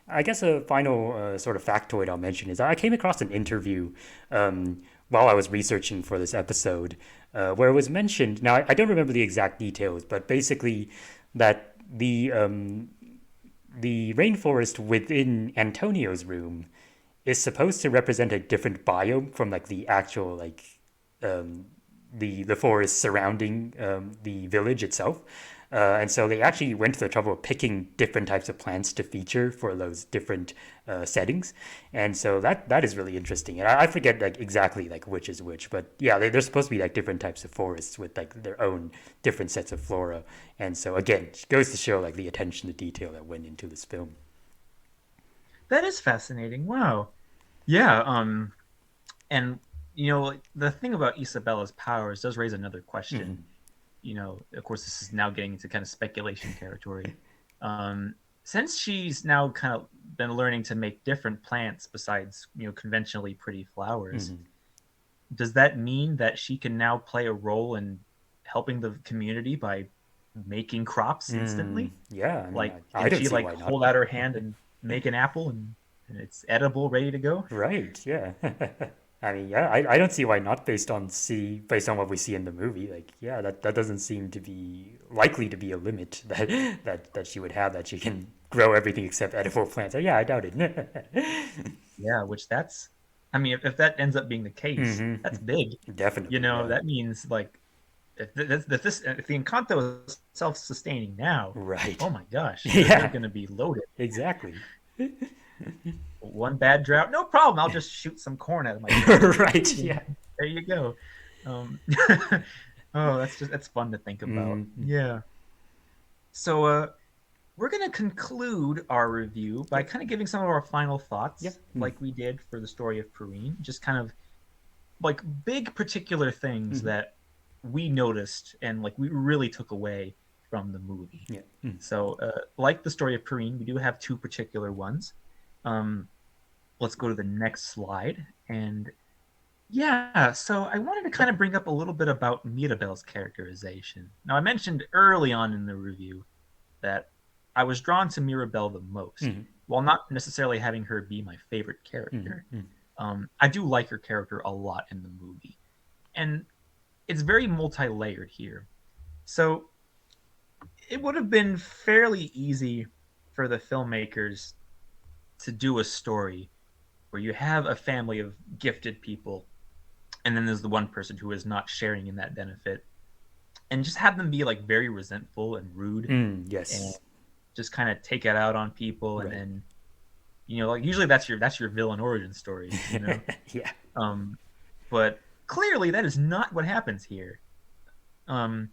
I guess a final sort of factoid I'll mention is I came across an interview while I was researching for this episode where it was mentioned. Now, I don't remember the exact details, but basically that the rainforest within Antonio's room is supposed to represent a different biome from like the actual like the forest surrounding the village itself. And so they actually went to the trouble of picking different types of plants to feature for those different settings, and so that is really interesting. And I forget like exactly like which is which, but yeah, they're supposed to be like different types of forests with like their own different sets of flora. And so again, it goes to show like the attention to detail that went into this film. That is fascinating. Wow. Yeah. And the thing about Isabella's powers does raise another question. Mm-hmm. Of course, this is now getting into kind of speculation territory. Since she's now kind of been learning to make different plants besides conventionally pretty flowers, Mm-hmm. does that mean that she can now play a role in helping the community by making crops instantly? Yeah, I mean, Like, I can don't she see like why not. hold out her hand and make an apple and it's edible, ready to go? Right, yeah. I mean, yeah, I don't see why not based on what we see in the movie. Like, yeah, that doesn't seem to be likely to be a limit that she would have, that she can grow everything except edible plants. So, yeah, I doubt it. Yeah, I mean, if that ends up being the case, Hmm. that's big. Definitely, yeah. That means like if the Encanto is self-sustaining now, Right. oh my gosh, they're Yeah, going to be loaded. exactly. One bad drought, no problem. I'll just shoot some corn out of my garden. Right, yeah. There you go. Um, oh, that's fun to think about. Mm, Yeah. So, we're going to conclude our review by yep, kind of giving some of our final yep. thoughts, like we did for the story of Perrine. Just kind of like big particular things Mm-hmm. that we noticed and like we really took away from the movie. Yeah. Mm. So, like the story of Perrine, we do have two particular ones. Um, let's go to the next slide. And yeah, so I wanted to kind of bring up a little bit about Mirabelle's characterization. Now, I mentioned early on in the review that I was drawn to Mirabelle the most, Mm-hmm. while not necessarily having her be my favorite Mm-hmm. character. Mm-hmm. I do like her character a lot in the movie. And it's very multi-layered here. So it would have been fairly easy for the filmmakers to do a story where you have a family of gifted people and then there's the one person who is not sharing in that benefit, and just have them be like very resentful and rude Mm, and yes. just kind of take it out on people. And Right. then like usually that's your villain origin story. Yeah. um but clearly that is not what happens here. um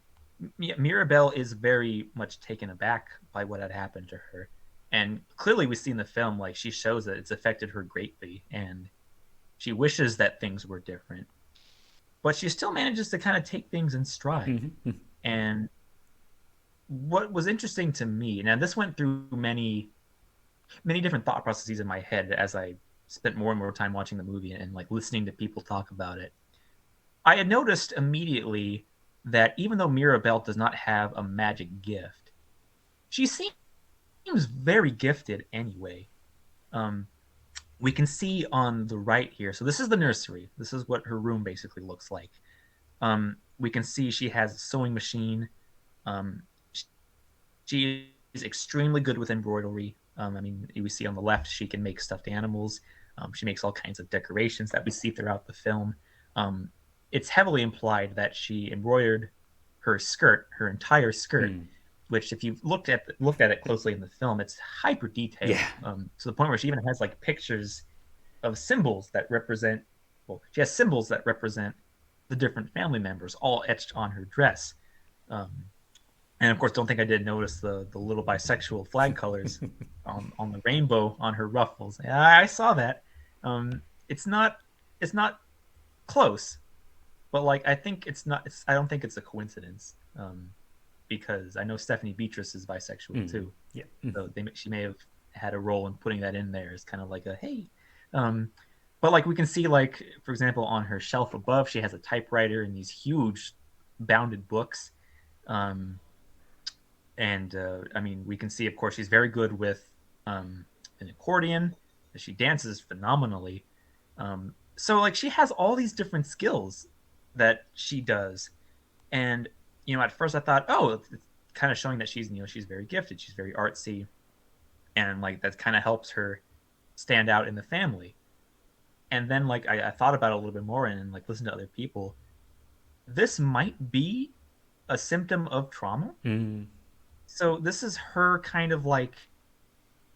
Mirabelle is very much taken aback by what had happened to her, and clearly we see in the film like she shows that it's affected her greatly, and she wishes that things were different, but she still manages to kind of take things in stride. Mm-hmm. And what was interesting to me, now this went through many different thought processes in my head as I spent more and more time watching the movie and like listening to people talk about it. I had noticed immediately that even though Mirabelle does not have a magic gift, she seems very gifted anyway. Um, we can see on the right here. So this is the nursery. This is what her room basically looks like. We can see she has a sewing machine. Um, she is extremely good with embroidery. I mean, we see on the left she can make stuffed animals. She makes all kinds of decorations that we see throughout the film. Um, it's heavily implied that she embroidered her entire skirt, Mm. which if you've looked at it closely in the film, it's hyper detailed, Yeah. to the point where she even has like pictures of symbols that represent. Well, she has symbols that represent the different family members all etched on her dress. Um, and of course, don't think I did notice the little bisexual flag colors on the rainbow on her ruffles. I saw that. It's not close, but like I think it's not. I don't think it's a coincidence, because I know Stephanie Beatrice is bisexual Mm. too. Yeah. Mm. So she may have had a role in putting that in there as kind of like a hey. Um, but like we can see, like for example, on her shelf above, she has a typewriter and these huge bounded books. Um, and I mean, we can see, of course, she's very good with an accordion. She dances phenomenally. So like she has all these different skills that she does, and at first I thought, oh, it's kind of showing that she's very gifted, she's very artsy, and like that kind of helps her stand out in the family. And then like I thought about it a little bit more and like listened to other people. This might be a symptom of trauma. Mm. So this is her kind of like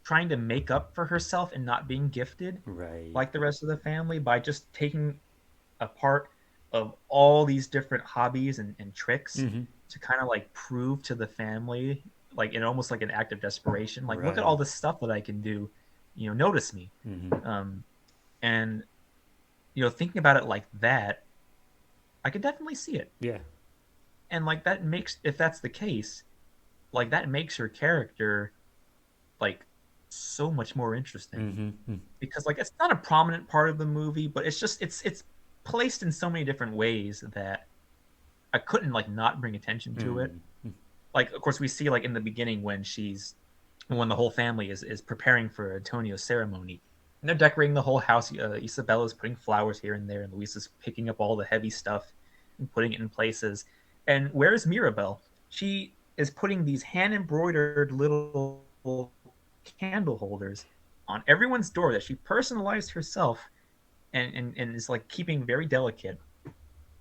trying to make up for herself and not being gifted Right. like the rest of the family by just taking a part of all these different hobbies and tricks Mm-hmm. to kind of like prove to the family, like in almost like an act of desperation, like look at all Right. this stuff that I can do, notice me. Mm-hmm. Um and thinking about it like that, I could definitely see it. Yeah. And like that makes, if that's the case, like that makes her character like so much more interesting, Mm-hmm. because like it's not a prominent part of the movie, but it's placed in so many different ways that I couldn't like not bring attention to it. Mm-hmm. Like of course we see like in the beginning when the whole family is preparing for Antonio's ceremony, and they're decorating the whole house. Isabella's putting flowers here and there, and Luisa's picking up all the heavy stuff and putting it in places. And where's Mirabelle? She is putting these hand embroidered little candle holders on everyone's door that she personalized herself, and is like keeping very delicate.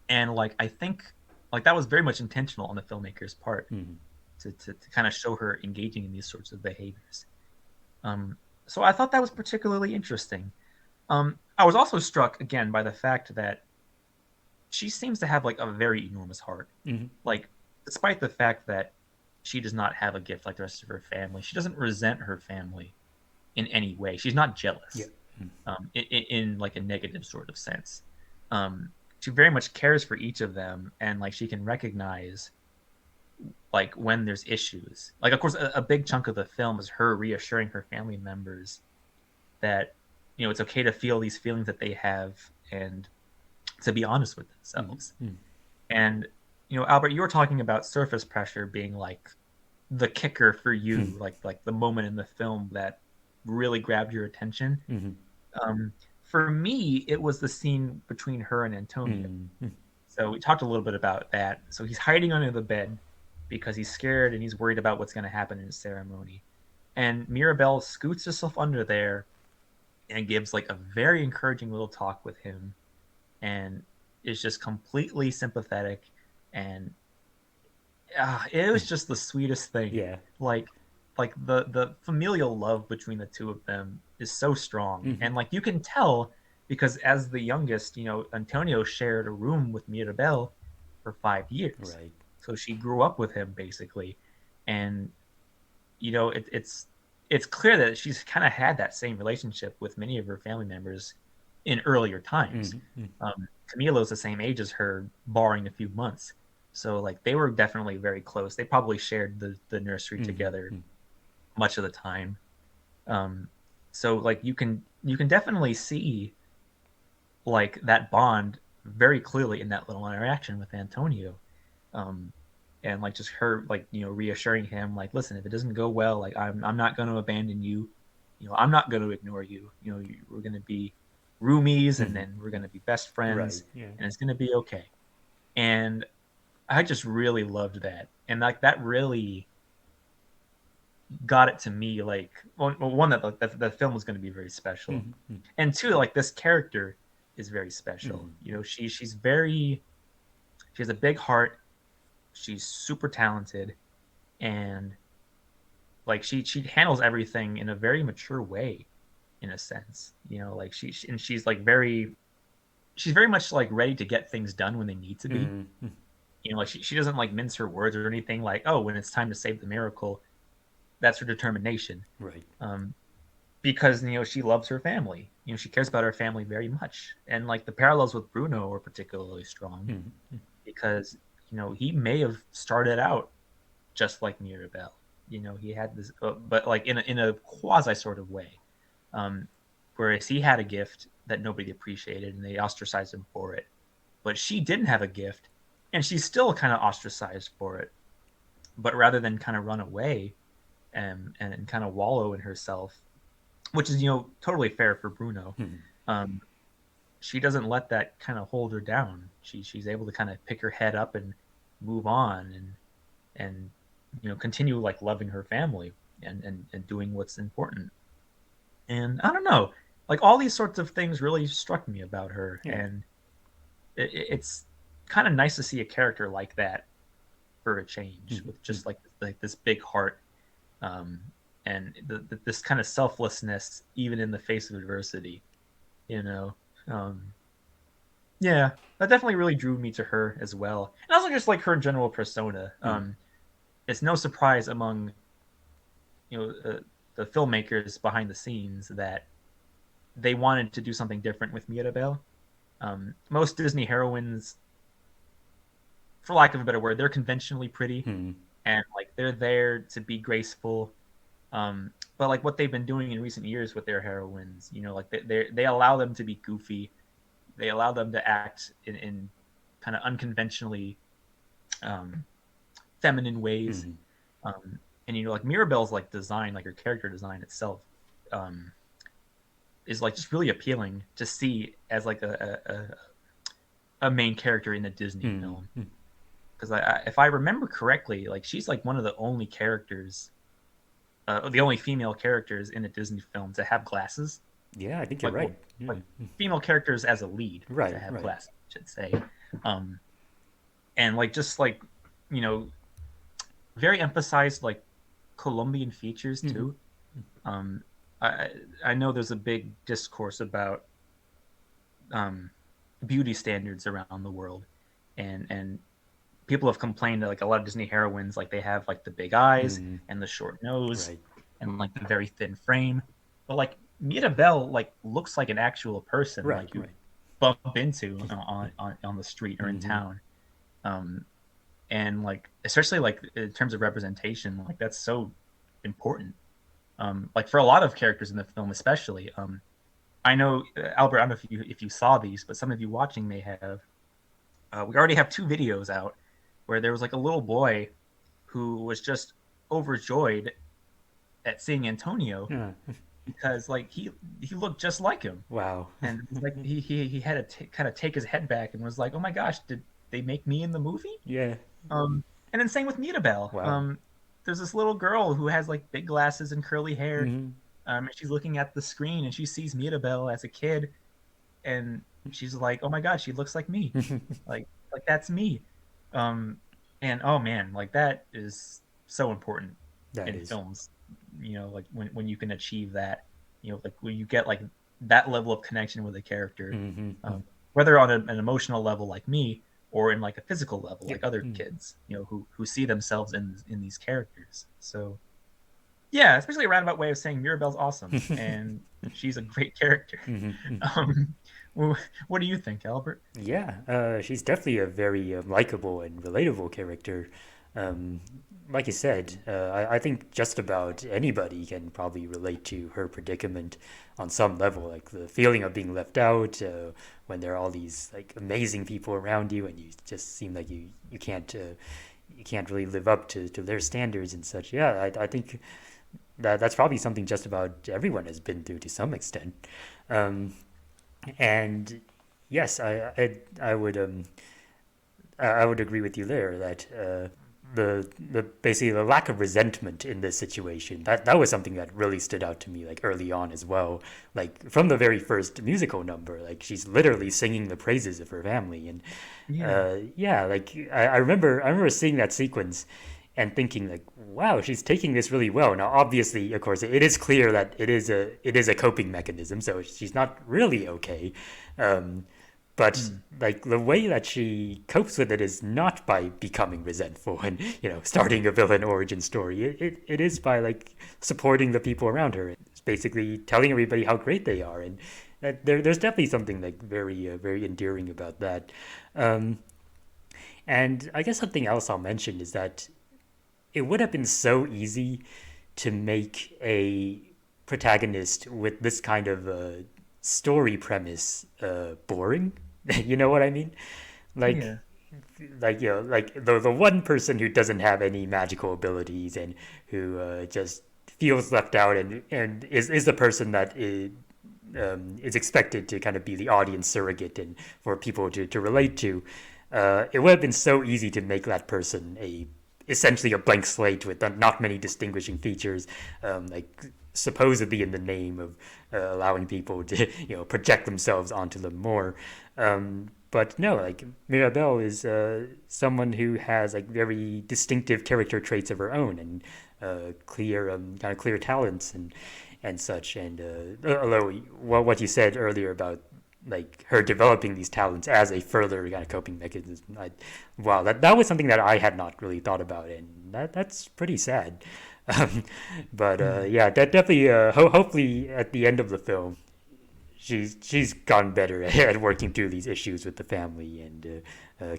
And like I think like that was very much intentional on the filmmaker's part Mm-hmm. to kind of show her engaging in these sorts of behaviors. Um, so I thought that was particularly interesting. I was also struck again by the fact that she seems to have like a very enormous heart. Mm-hmm. Like, despite the fact that she does not have a gift like the rest of her family, she doesn't resent her family in any way. She's not Yeah. jealous, in like a negative sort of sense. She very much cares for each of them, and like she can recognize like when there's issues. Like, of course, a big chunk of the film is her reassuring her family members that it's okay to feel these feelings that they have, and to be honest with themselves. Mm-hmm. And Albert, you were talking about surface pressure being like the kicker for you, like the moment in the film that really grabbed your attention. Mm-hmm. For me, it was the scene between her and Antonio. Mm-hmm. So we talked a little bit about that. So he's hiding under the bed because he's scared and he's worried about what's going to happen in his ceremony. And Mirabelle scoots herself under there and gives like a very encouraging little talk with him, and is just completely sympathetic. And it was just the sweetest thing. Yeah. Like the familial love between the two of them is so strong, Mm-hmm. and like you can tell because as the youngest, Antonio shared a room with Mirabelle for 5 years, Right. so she grew up with him basically. And it's clear that she's kind of had that same relationship with many of her family members in earlier times. Mm-hmm. Camilo's the same age as her, barring a few months. So like they were definitely very close. They probably shared the nursery together Mm-hmm. much of the time. Um, so like you can definitely see like that bond very clearly in that little interaction with Antonio. Um, and like just her like reassuring him like, listen, if it doesn't go well, like I'm not going to abandon you. I'm not going to ignore you. We're going to be roomies, and Mm-hmm. then we're going to be best Right. friends, Yeah. and it's going to be okay. And I just really loved that, and like that really got it to me. Like one that the film was going to be very special, Mm-hmm. and two, like this character. is very special. Mm-hmm. You know, she has a big heart. She's super talented, and like she handles everything in a very mature way, in a sense. You know, like and she's very much like ready to get things done when they need to be. Mm-hmm. You know, like she doesn't like mince her words or anything. Like, oh, when it's time to save the miracle, that's her determination. Right. Um, because she loves her family. She cares about her family very much, and like the parallels with Bruno are particularly strong Mm-hmm. because he may have started out just like Mirabelle. He had this, but like in a quasi sort of way. Um, Whereas he had a gift that nobody appreciated and they ostracized him for it. But she didn't have a gift and she's still kind of ostracized for it. But rather than kind of run away and kind of wallow in herself, which is, totally fair for Bruno, Mm-hmm. um, she doesn't let that kind of hold her down. She's able to kind of pick her head up and move on and continue like loving her family and doing what's important. And I don't know, like all these sorts of things really struck me about her, Yeah. and it's kind of nice to see a character like that for a change, with Mm-hmm. just like this big heart, um, and this kind of selflessness even in the face of adversity. You know, um, yeah, that definitely really drew me to her as well, and also just like her general persona. Mm-hmm. It's no surprise among the filmmakers behind the scenes that they wanted to do something different with Mirabelle. Most Disney heroines, for lack of a better word, they're conventionally pretty Mm-hmm. and like they're there to be graceful. But like what they've been doing in recent years with their heroines, like they allow them to be goofy. They allow them to act in kind of unconventionally um, feminine ways. Mm-hmm. And like Mirabelle's like design, like her character design itself, um, is like just really appealing to see as like a main character in a Disney film. Mm-hmm. Because if I remember correctly, like she's like one of the only characters, the only female characters in a Disney film to have glasses. Yeah, I think you're Like right. like Yeah. female characters as a lead to Right. have Right. glasses, I should say. Um, and like just like you know, very emphasized like Colombian features Mm-hmm. too. Um, I I know there's a big discourse about um, beauty standards around the world, and people have complained that like a lot of Disney heroines like they have like the big eyes Mm-hmm. and the short nose Right. and like the very thin frame, but like Mirabelle like looks like an actual person Right. like you Right. bump into on the street or in Mm-hmm. town. Um, and like especially like in terms of representation, like that's so important. Like for a lot of characters in the film, especially. I know Albert. I don't know if you saw these, but some of you watching may have. We already have two videos out where there was like a little boy who was just overjoyed at seeing Antonio Yeah. because like he looked just like him, Wow. and it was like he had to kind of take his head back and was like, oh my gosh, did they make me in the movie? Yeah. And then same with Mirabelle. Wow. There's this little girl who has like big glasses and curly hair. Mm-hmm. And she's looking at the screen and she sees Mirabelle as a kid, and she's like, "Oh my god, she looks like me, like that's me." Um, and oh man, like that is so important That in is. films. Like when you can achieve that, like when you get like that level of connection with a character, Mm-hmm. whether on an emotional level like me or in like a physical level Yep. like other Mm-hmm. kids, who see themselves in these characters. So yeah, especially a roundabout way of saying Mirabelle's awesome and she's a great character. Mm-hmm. Um, what do you think, Albert? Yeah, she's definitely a very likable and relatable character. Um, like you said, I think just about anybody can probably relate to her predicament on some level, like the feeling of being left out when there are all these like amazing people around you, and you just seem like you can't really live up to their standards and such. Yeah, I think that's probably something just about everyone has been through to some extent. Um, and yes, I would agree with you there that the basically the lack of resentment in this situation, that was something that really stood out to me, like early on as well, like from the very first musical number, like she's literally singing the praises of her family. And Yeah. yeah, like I remember seeing that sequence and thinking like, wow, she's taking this really well. Now obviously, of course, it is clear that it is a coping mechanism, so she's not really okay. um, but Mm. like the way that she copes with it is not by becoming resentful and starting a villain origin story. It is by like supporting the people around her. It's basically telling everybody how great they are. And there's definitely something like very endearing about that. um, and I guess something else I'll mention is that it would have been so easy to make a protagonist with this kind of story premise boring. You know what I mean? Like, Yeah. like the one person who doesn't have any magical abilities and who just feels left out and is the person that is expected to kind of be the audience surrogate and for people to relate to. It would have been so easy to make that person a essentially a blank slate with not many distinguishing features, like supposedly in the name of allowing people to project themselves onto them more. But no, like Mirabelle is someone who has like very distinctive character traits of her own and clear kind of clear talents and such. And although what you said earlier about like her developing these talents as a further kind of coping mechanism, wow, that was something that I had not really thought about, and that's pretty sad. Um, but Mm. yeah, that definitely. Hopefully, at the end of the film, she's gotten better at working through these issues with the family and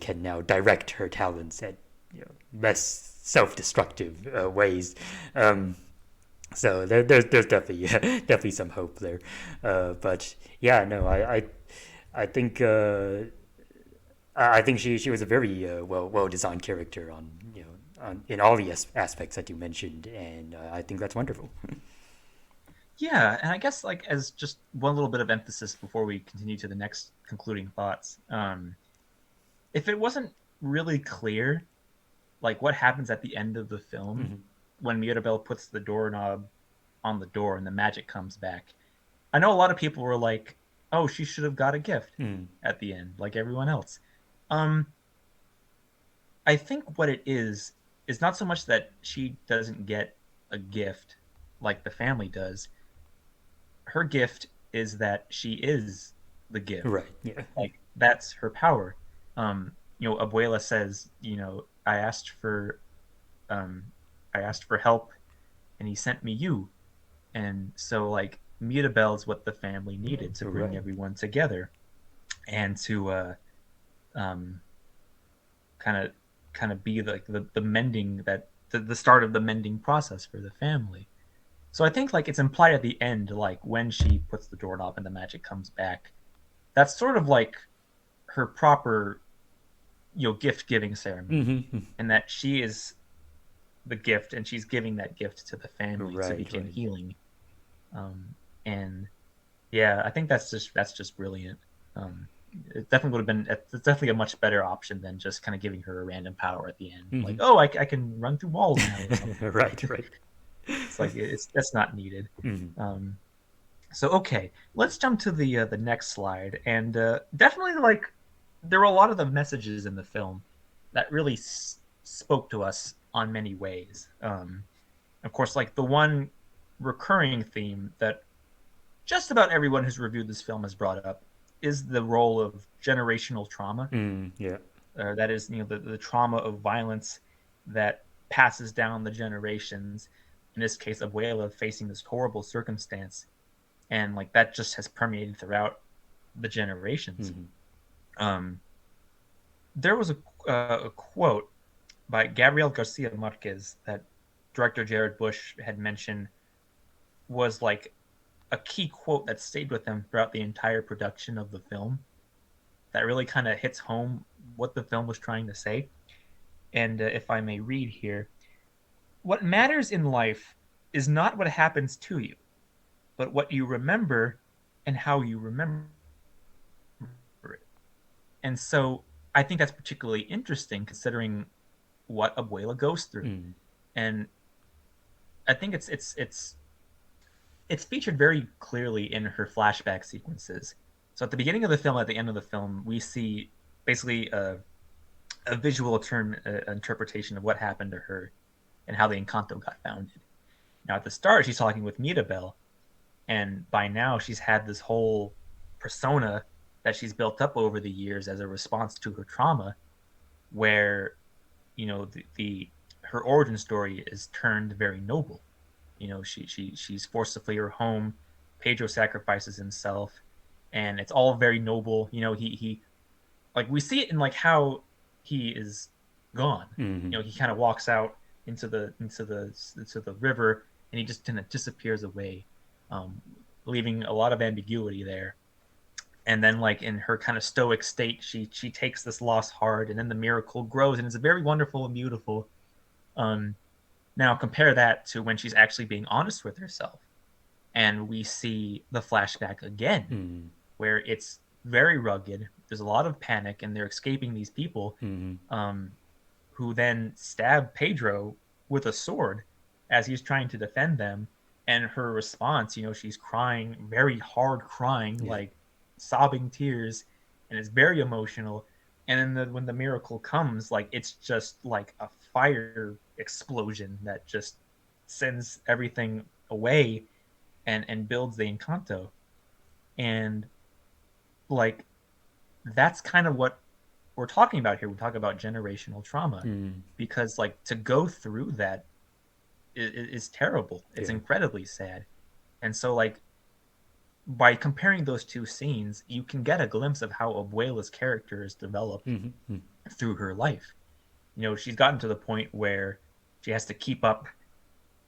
can now direct her talents at less self-destructive ways. Um, so there's definitely definitely some hope there. But yeah, no, I think she was a very well designed character on in all the aspects that you mentioned, and I think that's wonderful. Yeah, and I guess like as just one little bit of emphasis before we continue to the next concluding thoughts. If it wasn't really clear, like what happens at the end of the film Mhm. when Mirabelle puts the doorknob on the door and the magic comes back, I know a lot of people were like, "Oh, she should have got a gift Mm. at the end, like everyone else." Um, I think what it is not so much that she doesn't get a gift like the family does. Her gift is that she is the gift. Right. Yeah. Like that's her power. Abuela says, um, I asked for help, and he sent me you. And so like Mirabelle's what the family needed to bring Right. everyone together and to um, kind of be like the mending that the start of the mending process for the family. So I think like it's implied at the end, like when she puts the doorknob and the magic comes back, that's sort of like her proper gift giving ceremony, Hmm. and that she is the gift and she's giving that gift to the family to Right. begin Right. healing. And yeah, I think that's just brilliant. um it definitely would have been it's definitely a much better option than just kind of giving her a random power at the end, like, Hmm. oh, I can run through walls now or something. Right. Right. It's like it's that's not needed. Hmm. um so okay, let's jump to the next slide. And definitely, like, there were a lot of the messages in the film that really spoke to us on many ways. Of course, like the one recurring theme that just about everyone who's reviewed this film has brought up is the role of generational trauma. Mm, yeah. That is, the trauma of violence that passes down the generations. In this case, Abuela facing this horrible circumstance, and like that just has permeated throughout the generations. Hmm. Um, there was a quote by Gabriel Garcia Marquez that director Jared Bush had mentioned was like a key quote that stayed with him throughout the entire production of the film. That really kind of hits home what the film was trying to say. And if I may read here, what matters in life is not what happens to you, but what you remember and how you remember it. And so I think that's particularly interesting considering what Abuela goes through. Mm. And I think it's featured very clearly in her flashback sequences. So at the beginning of the film, at the end of the film, we see basically a visual interpretation of what happened to her and how the Encanto got founded. Now at the start, she's talking with Mirabel, and by now she's had this whole persona that she's built up over the years as a response to her trauma, where the her origin story is turned very noble. She's forced to flee her home. Pedro sacrifices himself, and it's all very noble. He like we see it in like how he is gone. Mm-hmm. He kind of walks out into the river, and he just kind of disappears away, um, leaving a lot of ambiguity there. And then, like in her kind of stoic state, she takes this lost heart, and then the miracle grows, and it's very wonderful and beautiful. Um, Now compare that to when she's actually being honest with herself, and we see the flashback again, Mm-hmm. where it's very rugged. There's a lot of panic, and they're escaping these people, Mm-hmm. um, who then stab Pedro with a sword as he's trying to defend them. And her response, she's crying, very hard crying, Yeah. like sobbing tears, and it's very emotional. And then when the miracle comes, like it's just like a fire explosion that just sends everything away and builds the Encanto. And like that's kind of what we're talking about here. We talk about generational trauma, Mm. because like to go through that is terrible. It's Yeah. incredibly sad. And so like by comparing those two scenes, you can get a glimpse of how Abuela's character is developed Mm-hmm. through her life. She's gotten to the point where she has to keep up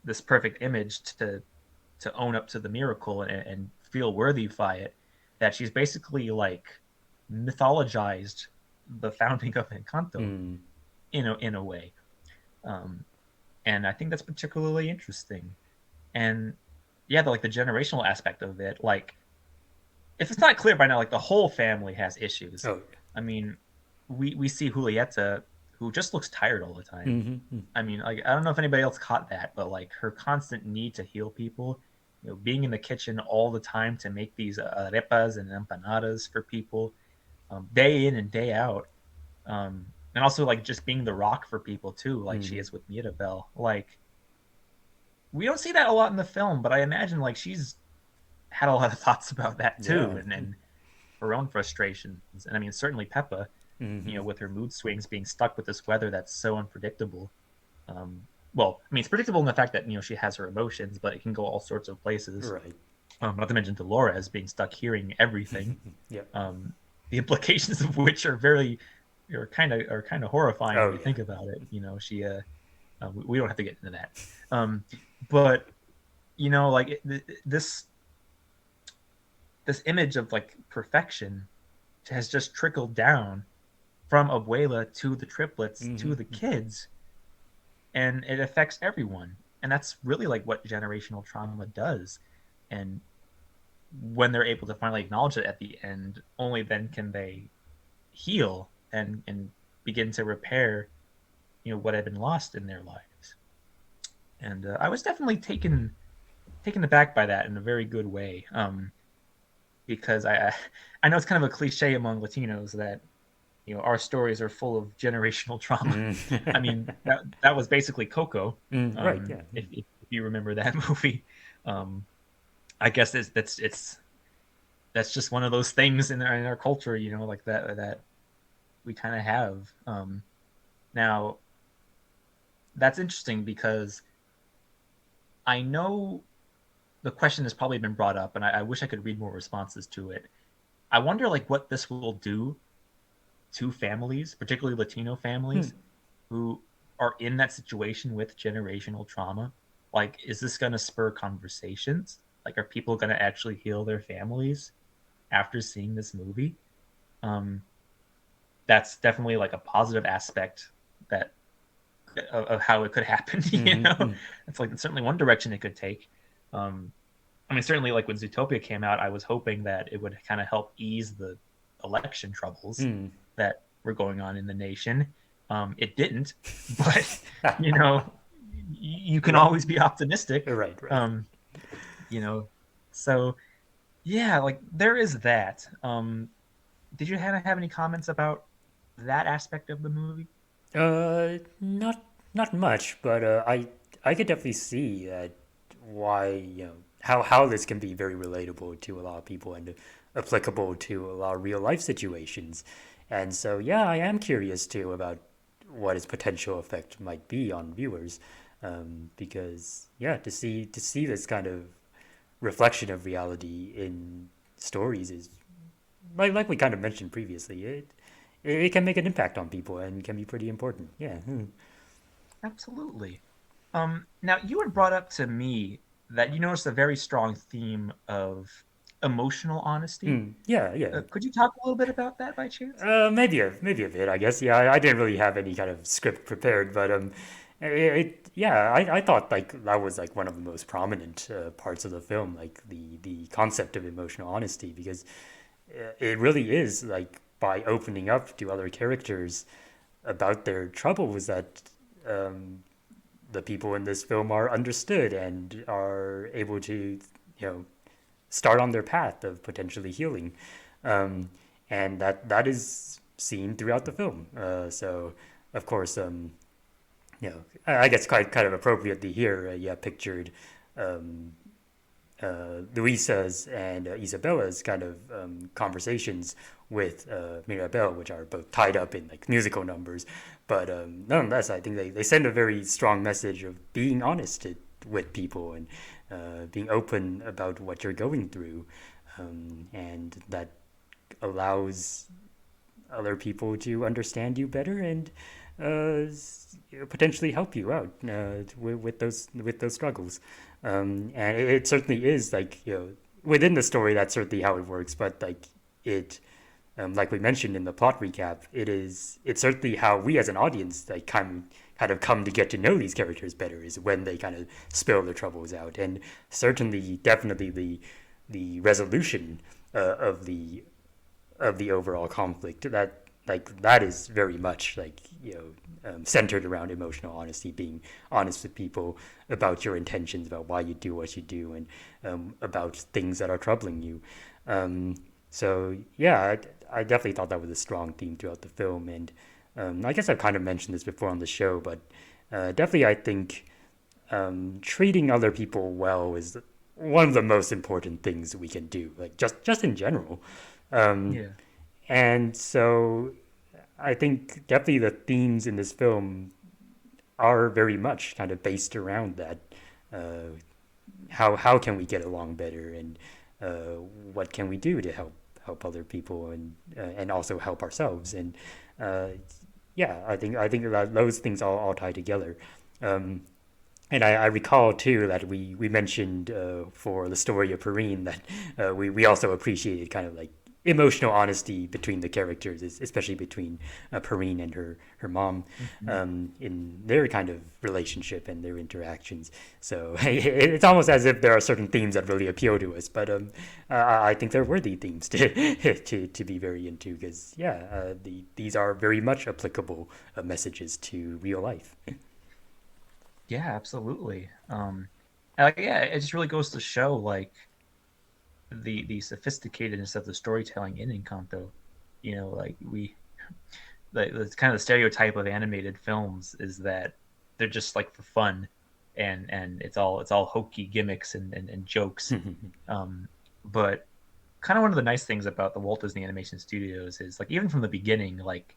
this perfect image to own up to the miracle and feel worthy by it, that she's basically like mythologized the founding of Encanto Mm. in a way. Um, and I think that's particularly interesting. And yeah, like the generational aspect of it, like if it's not clear by now, like the whole family has issues. Oh. I mean, we see Julieta, who just looks tired all the time. Mm-hmm. I mean, like I don't know if anybody else caught that, but like her constant need to heal people, being in the kitchen all the time to make these arepas and empanadas for people, day in and day out, and also like just being the rock for people too, like she Mm-hmm. is with Mirabel. Like we don't see that a lot in the film, but I imagine like she's had a lot of thoughts about that too, Yeah. and her own frustrations. And I mean, certainly Peppa, Mm-hmm. with her mood swings, being stuck with this weather that's so unpredictable. Um, well, I mean, it's predictable in the fact that she has her emotions, but it can go all sorts of places. Right. Not to mention Dolores being stuck hearing everything, Yeah. um, the implications of which are very are kind of horrifying when Oh you yeah. think about it. We don't have to get into that, but like this image of like perfection has just trickled down from Abuela to the triplets to the Mm-hmm. kids, and it affects everyone. And that's really like what generational trauma does. And when they're able to finally acknowledge it at the end, only then can they heal and begin to repair what had been lost in their lives. And I was definitely taken aback by that in a very good way, because I know it's kind of a cliche among Latinos that our stories are full of generational trauma. I Mm. mean, that was basically Coco, Right. Yeah. if you remember that movie. Um, I guess that's just one of those things in our culture, like that we kind of have. Now that's interesting because I know the question has probably been brought up, and I wish I could read more responses to it. I wonder like what this will do to families, particularly Latino Hmm. families, who are in that situation with generational trauma. Like, is this going to spur conversations? Like, are people going to actually heal their families after seeing this movie? Um, that's definitely like a positive aspect that of how it could happen. Mm-hmm. It's like certainly one direction it could take. Um, I mean, certainly like when Zootopia came out, I was hoping that it would kind of help ease the election troubles Mm. that were going on in the nation. It didn't, but you know, you can Right, always be optimistic. right, right. Um, you know, so yeah, like there is that. Did you have any comments about that aspect of the movie? Not much, but I could definitely see that why how this can be very relatable to a lot of people and applicable to a lot of real life situations, and so yeah, I am curious too about what its potential effect might be on viewers, because yeah, to see this kind of reflection of reality in stories is like we kind of mentioned previously. It can make an impact on people and can be pretty important. Yeah. Absolutely. Now you had brought up to me that you noticed a very strong theme of emotional honesty. Yeah, yeah. Could you talk a little bit about that by chance? Maybe a bit, I guess. Yeah, I didn't really have any kind of script prepared, but yeah, I thought like that was like one of the most prominent parts of the film, like the concept of emotional honesty, because it really is like by opening up to other characters about their troubles that um, the people in this film are understood and are able to, start on their path of potentially healing, um, and that is seen throughout the film. So, of course, I guess quite kind of appropriately here, yeah, pictured um, Luisa's and Isabella's kind of conversations with Mirabel, which are both tied up in like musical numbers. But nonetheless, I think they send a very strong message of being honest with people and being open about what you're going through. And that allows other people to understand you better and potentially help you out with those struggles. And it certainly is like within the story that's certainly how it works. But like it, like we mentioned in the plot recap, it's certainly how we as an audience like kind of come to get to know these characters better is when they kind of spill their troubles out. And certainly, definitely the resolution of the overall conflict that is very much like centered around emotional honesty, being honest with people about your intentions, about why you do what you do, and about things that are troubling you. So yeah, I definitely thought that was a strong theme throughout the film, and I guess I've kind of mentioned this before on the show, but definitely I think treating other people well is one of the most important things we can do, like just in general. Um, Yeah. and so I think definitely the themes in this film are very much kind of based around that. Uh, how can we get along better, and what can we do to help other people and also help ourselves? And uh, yeah, I think that those things all tie together. Um, and I recall too that we mentioned for the story of Perrine that we also appreciated kind of like emotional honesty between the characters, especially between Perrine and her mom, Mhm. in their kind of relationship and their interactions. So it's almost as if there are certain themes that really appeal to us, but I think they're worthy themes to be very into because yeah, these are very much applicable messages to real life. Yeah, absolutely. And, like, yeah, it just really goes to show like the sophisticatedness of the storytelling in Encanto. Like like it's kind of the stereotype of animated films is that they're just like for fun, and it's all hokey gimmicks and jokes. Um, but kind of one of the nice things about the Walt Disney Animation Studios is like even from the beginning, like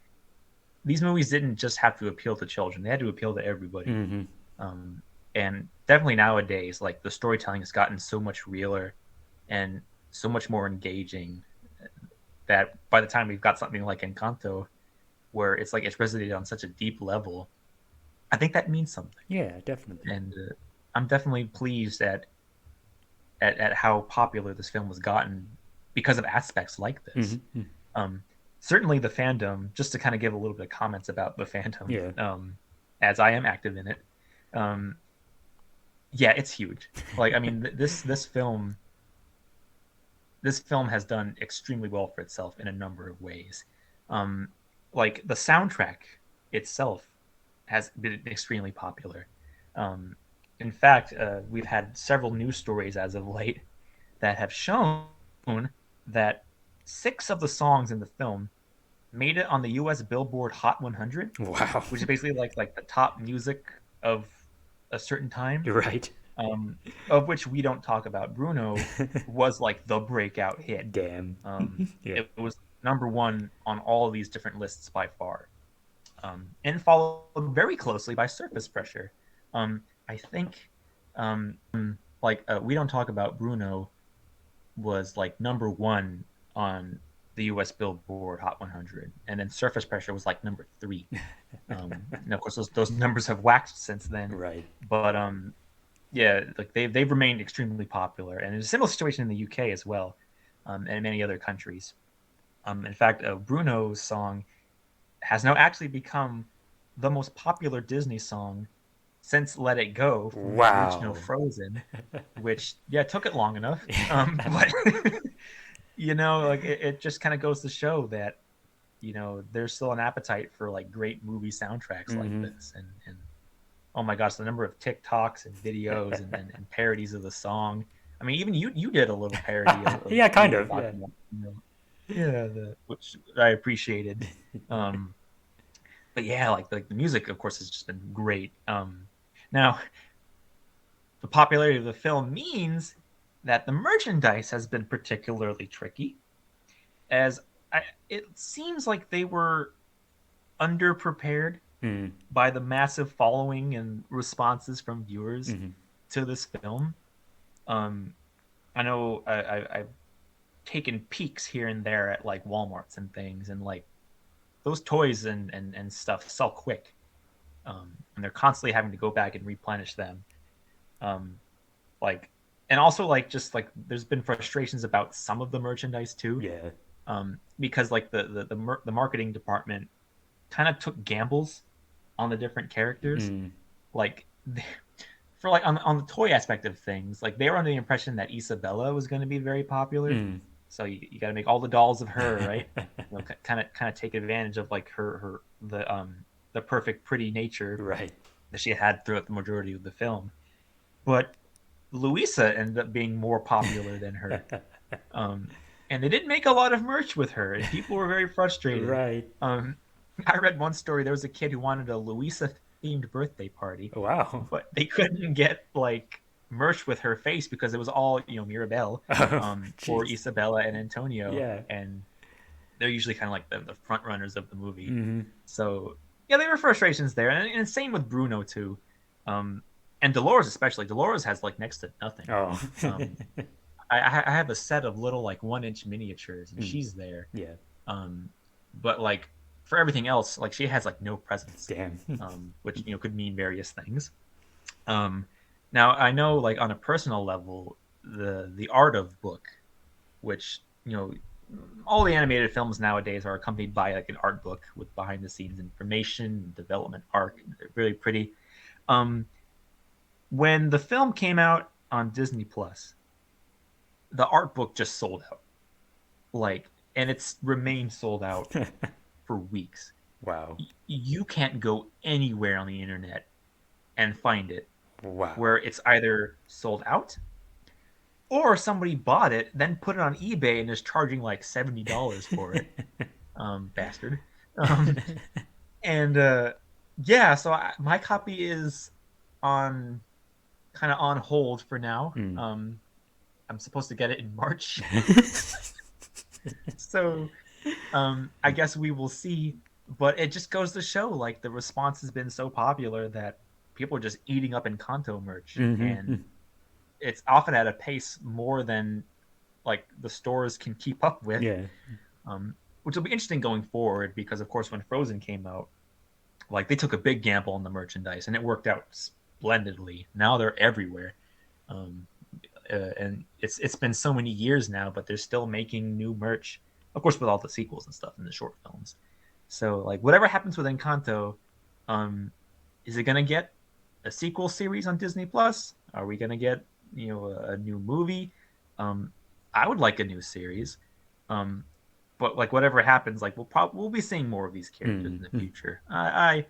these movies didn't just have to appeal to children; they had to appeal to everybody. Hmm. Um, and definitely nowadays, like the storytelling has gotten so much realer and so much more engaging that by the time we've got something like Encanto, where it's like it's resonated on such a deep level, I think that means something. Yeah, definitely. And I'm definitely pleased at how popular this film has gotten because of aspects like this. Hmm. Um, Certainly, the fandom, just to kind of give a little bit of comments about the fandom, Yeah. as I am active in it, um, yeah, it's huge. Like, I mean, this film has done extremely well for itself in a number of ways. Um, like the soundtrack. itself has been extremely popular. Um, in fact, we've had several news stories as of late that have shown that 6 of the songs in the film made it on the U.S. Billboard Hot 100, Wow. which is basically like the top music of a certain time. You're right. Um, of which we don't talk about. Bruno was like the breakout hit. Damn. Yeah. It was number one on all of these different lists by far, and followed very closely by Surface Pressure. I think, um, we don't talk about Bruno was like number one on the U.S. Billboard Hot 100, and then Surface Pressure was like number three. And of course, those numbers have waxed since then. Right. But yeah, like they've remained extremely popular, and there's a similar situation in the UK as well, and many other countries. In fact, Bruno's song has now actually become the most popular Disney song since Let It Go from the original Wow. Frozen, which yeah took it long enough, but like it just kind of goes to show that there's still an appetite for like great movie soundtracks like Hmm. this, and oh my gosh, the number of TikToks and videos and parodies of the song. I mean, even you did a little parody of Yeah, what kind we were of. Yeah. talking about. Yeah, which I appreciated. Um, but yeah, like the music, of course, has just been great. Now the popularity of the film means that the merchandise has been particularly tricky, as it seems like they were underprepared Mm. by the massive following and responses from viewers Hmm. to this film. Um, I know I've taken peeks here and there at like Walmarts and things, and like those toys and stuff sell quick, and they're constantly having to go back and replenish them. Um, like, and also like just like there's been frustrations about some of the merchandise too, Yeah. because like the marketing department kind of took gambles on the different characters, Mm. like. For like on the toy aspect of things, like they were under the impression that Isabella was going to be very popular, Mm. so you got to make all the dolls of her, right? Kind of take advantage of like her the perfect pretty nature Right. that she had throughout the majority of the film. But Louisa ended up being more popular than her, um, and they didn't make a lot of merch with her, and people were very frustrated. Right. Um, I read one story. There was a kid who wanted a Louisa themed birthday party, Wow. but they couldn't get like merch with her face because it was all Mirabelle, Oh, or jeez. Isabella and Antonio, Yeah. and they're usually kind of like the front runners of the movie. Hmm. So yeah, there were frustrations there, and same with Bruno too, um, and Dolores especially. Dolores has like next to nothing. Oh. Um, I have a set of little like 1 inch miniatures, and Mm. she's there, Yeah. um, but like for everything else, like she has like no presence, Damn. which could mean various things. Um, Now I know, like on a personal level, the art of book, which all the animated films nowadays are accompanied by like an art book with behind the scenes information, development arc. They're really pretty. Um, when the film came out on Disney Plus, the art book just sold out, like, and it's remained sold out for weeks. Wow. You can't go anywhere on the internet and find it Wow. where it's either sold out or somebody bought it, then put it on eBay and is charging like $70 for it. Bastard. Um, and yeah, so my copy is on kind of on hold for now. Mm. I'm supposed to get it in March, so I guess we will see. But it just goes to show, like the response has been so popular that people are just eating up Encanto merch, and Hmm. it's often at a pace more than like the stores can keep up with, Yeah. which will be interesting going forward because, of course, when Frozen came out, like they took a big gamble on the merchandise and it worked out splendidly. Now they're everywhere, um, and it's been so many years now, but they're still making new merch, of course, with all the sequels and stuff and the short films. So, like, whatever happens with Encanto, um, is it gonna get a sequel series on Disney Plus? Are we gonna get a new movie? Um, I would like a new series, um, but like whatever happens, like we'll be seeing more of these characters in the Mm-hmm. future. I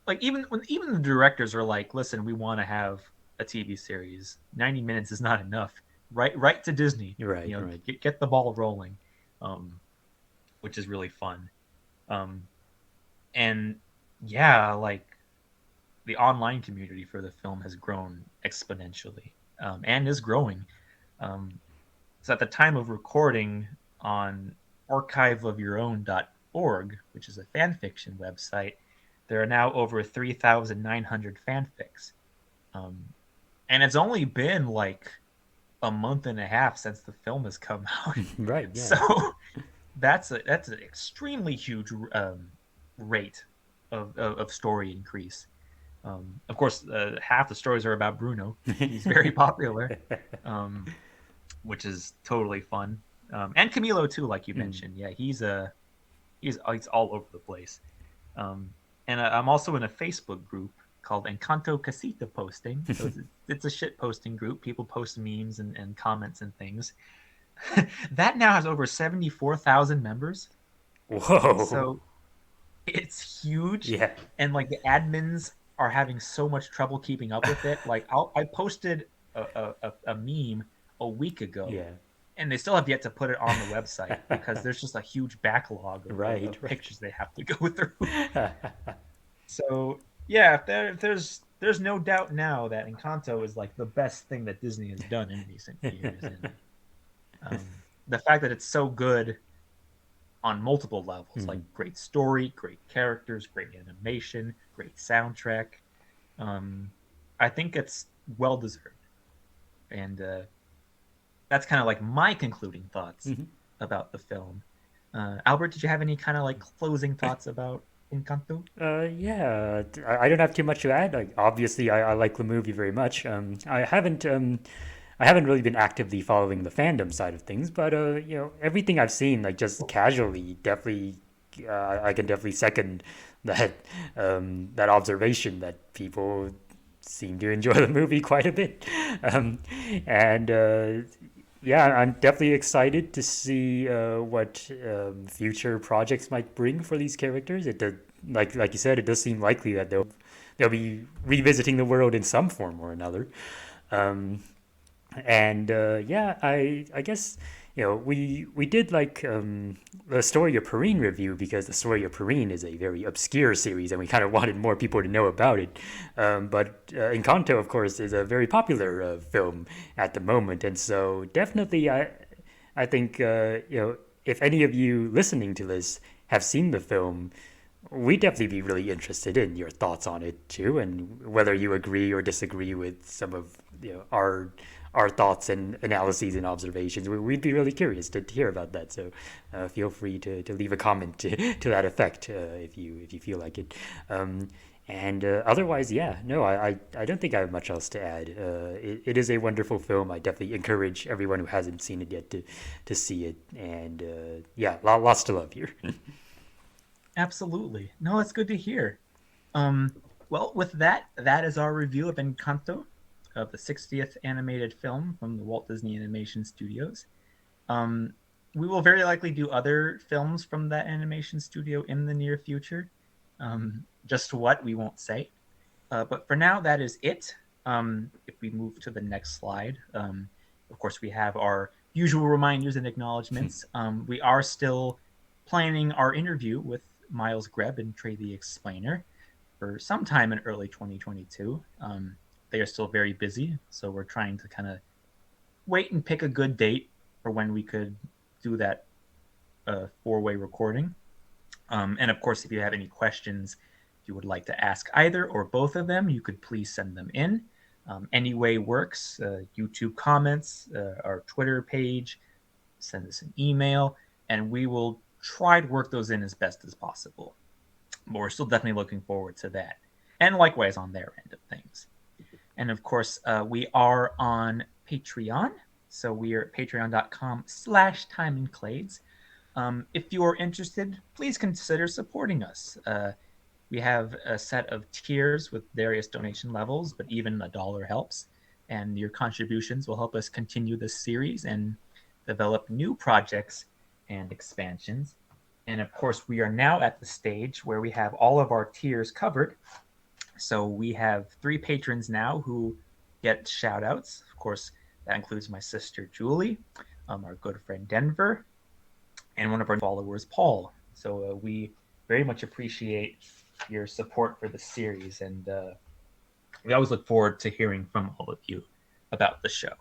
like even the directors are like, listen, we want to have a TV series. 90 minutes is not enough. Right to Disney. Right, right. Get the ball rolling, um, which is really fun. Um, and yeah, like the online community for the film has grown exponentially, and is growing. Um, so at the time of recording on archiveofyourown.org, which is a fan fiction website, there are now over 3,900 fanfics. Um, and it's only been like a month and a half since the film has come out. Right, So yeah. that's an extremely huge rate of story increase. Of course, half the stories are about Bruno. He's very popular, um, which is totally fun. And Camilo too, like you Mm. mentioned. Yeah, he's all over the place. Um, and I'm also in a Facebook group called Encanto Casita Posting. So it's a shit posting group. People post memes and comments and things. That now has over 74,000 members. Whoa. So it's huge, Yeah. and like the admins are having so much trouble keeping up with it. Like I posted a meme a week ago, Yeah. and they still have yet to put it on the website because there's just a huge backlog Right, of right. pictures they have to go through. So yeah, if there's no doubt now that Encanto is like the best thing that Disney has done in recent years, and the fact that it's so good on multiple levels, like Mhm. great story, great characters, great animation, great soundtrack. Um, I think it's well deserved, and that's kind of like my concluding thoughts Mhm. about the film. Albert, did you have any kind of like closing thoughts about Encanto? Yeah, I don't have too much to add. Like, obviously, I like the movie very much. I haven't really been actively following the fandom side of things, but everything I've seen, like just casually, definitely, I can definitely second that that observation that people seem to enjoy the movie quite a bit, um, and yeah, I'm definitely excited to see what future projects might bring for these characters. It does, like you said, it does seem likely that they'll be revisiting the world in some form or another. Um, and yeah, I guess we did like the story of Perrine review because the story of Perrine is a very obscure series, and we kind of wanted more people to know about it. But Encanto, of course, is a very popular film at the moment, and so definitely I think if any of you listening to this have seen the film, we'd definitely be really interested in your thoughts on it too, and whether you agree or disagree with some of our thoughts and analyses and observations. We'd be really curious to hear about that. So feel free to leave a comment to that effect if you feel like it. And otherwise, yeah, no, I don't think I have much else to add. It is a wonderful film. I definitely encourage everyone who hasn't seen it yet to see it. And yeah, lots to love here. Absolutely. No, that's good to hear. Um, well, with that, that is our review of Encanto, of the 60th animated film from the Walt Disney Animation Studios. Um, we will very likely do other films from that animation studio in the near future. Just what we won't say. But for now, that is it. If we move to the next slide, of course, we have our usual reminders and acknowledgments. We are still planning our interview with Miles Greb and Trey the Explainer for sometime in early 2022. They are still very busy, so we're trying to kind of wait and pick a good date for when we could do that four-way recording. And of course, if you have any questions you would like to ask either or both of them, you could please send them in. Any way works. YouTube comments, our Twitter page, send us an email, and we will try to work those in as best as possible. But we're still definitely looking forward to that. And likewise on their end of things. And of course, we are on Patreon. So we are at patreon.com/timeandclades. If you are interested, please consider supporting us. We have a set of tiers with various donation levels, but even $1 helps. And your contributions will help us continue this series and develop new projects and expansions. And of course, we are now at the stage where we have all of our tiers covered. So we have 3 patrons now who get shout outs. Of course, that includes my sister Julie, our good friend Denver, and one of our followers, Paul. So we very much appreciate your support for the series, and we always look forward to hearing from all of you about the show.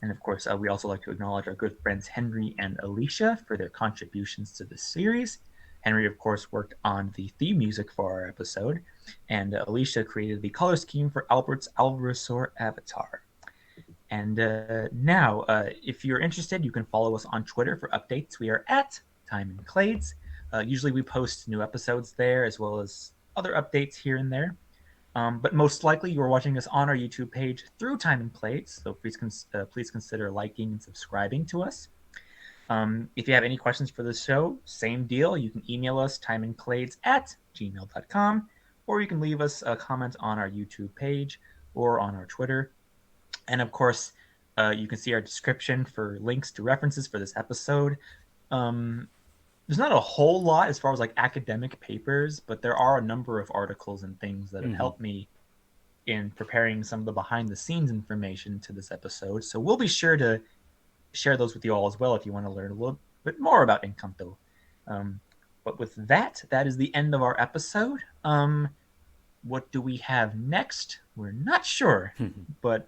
And of course, we also like to acknowledge our good friends Henry and Alicia for their contributions to the series. Henry, of course, worked on the theme music for our episode, and Alicia created the color scheme for Albert's Alvarezor avatar. And now, if you're interested, you can follow us on Twitter for updates. We are at Time and Clades. Usually we post new episodes there as well as other updates here and there. But most likely you are watching us on our YouTube page through Time and Clades, so please consider liking and subscribing to us. If you have any questions for the show, same deal. You can email us timeandclades@gmail.com, or you can leave us a comment on our YouTube page or on our Twitter. And of course, you can see our description for links to references for this episode. There's not a whole lot as far as like academic papers, but there are a number of articles and things that have helped me in preparing some of the behind the scenes information to this episode. So we'll be sure to share those with you all as well if you want to learn a little bit more about Encanto. But with that, that is the end of our episode. What do we have next? We're not sure, but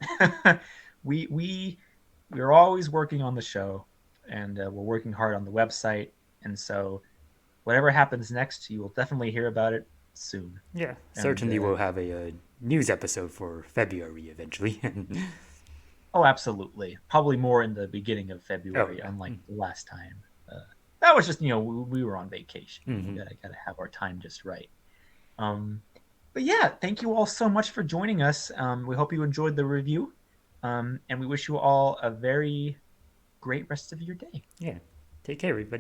we're always working on the show, and we're working hard on the website. And so, whatever happens next, you will definitely hear about it soon. Yeah, certainly we'll have a news episode for February eventually. Oh, absolutely. Probably more in the beginning of February, unlike the last time. That was just, we were on vacation. We gotta have our time just right. But yeah, thank you all so much for joining us. We hope you enjoyed the review, and we wish you all a very great rest of your day. Yeah, take care, everybody.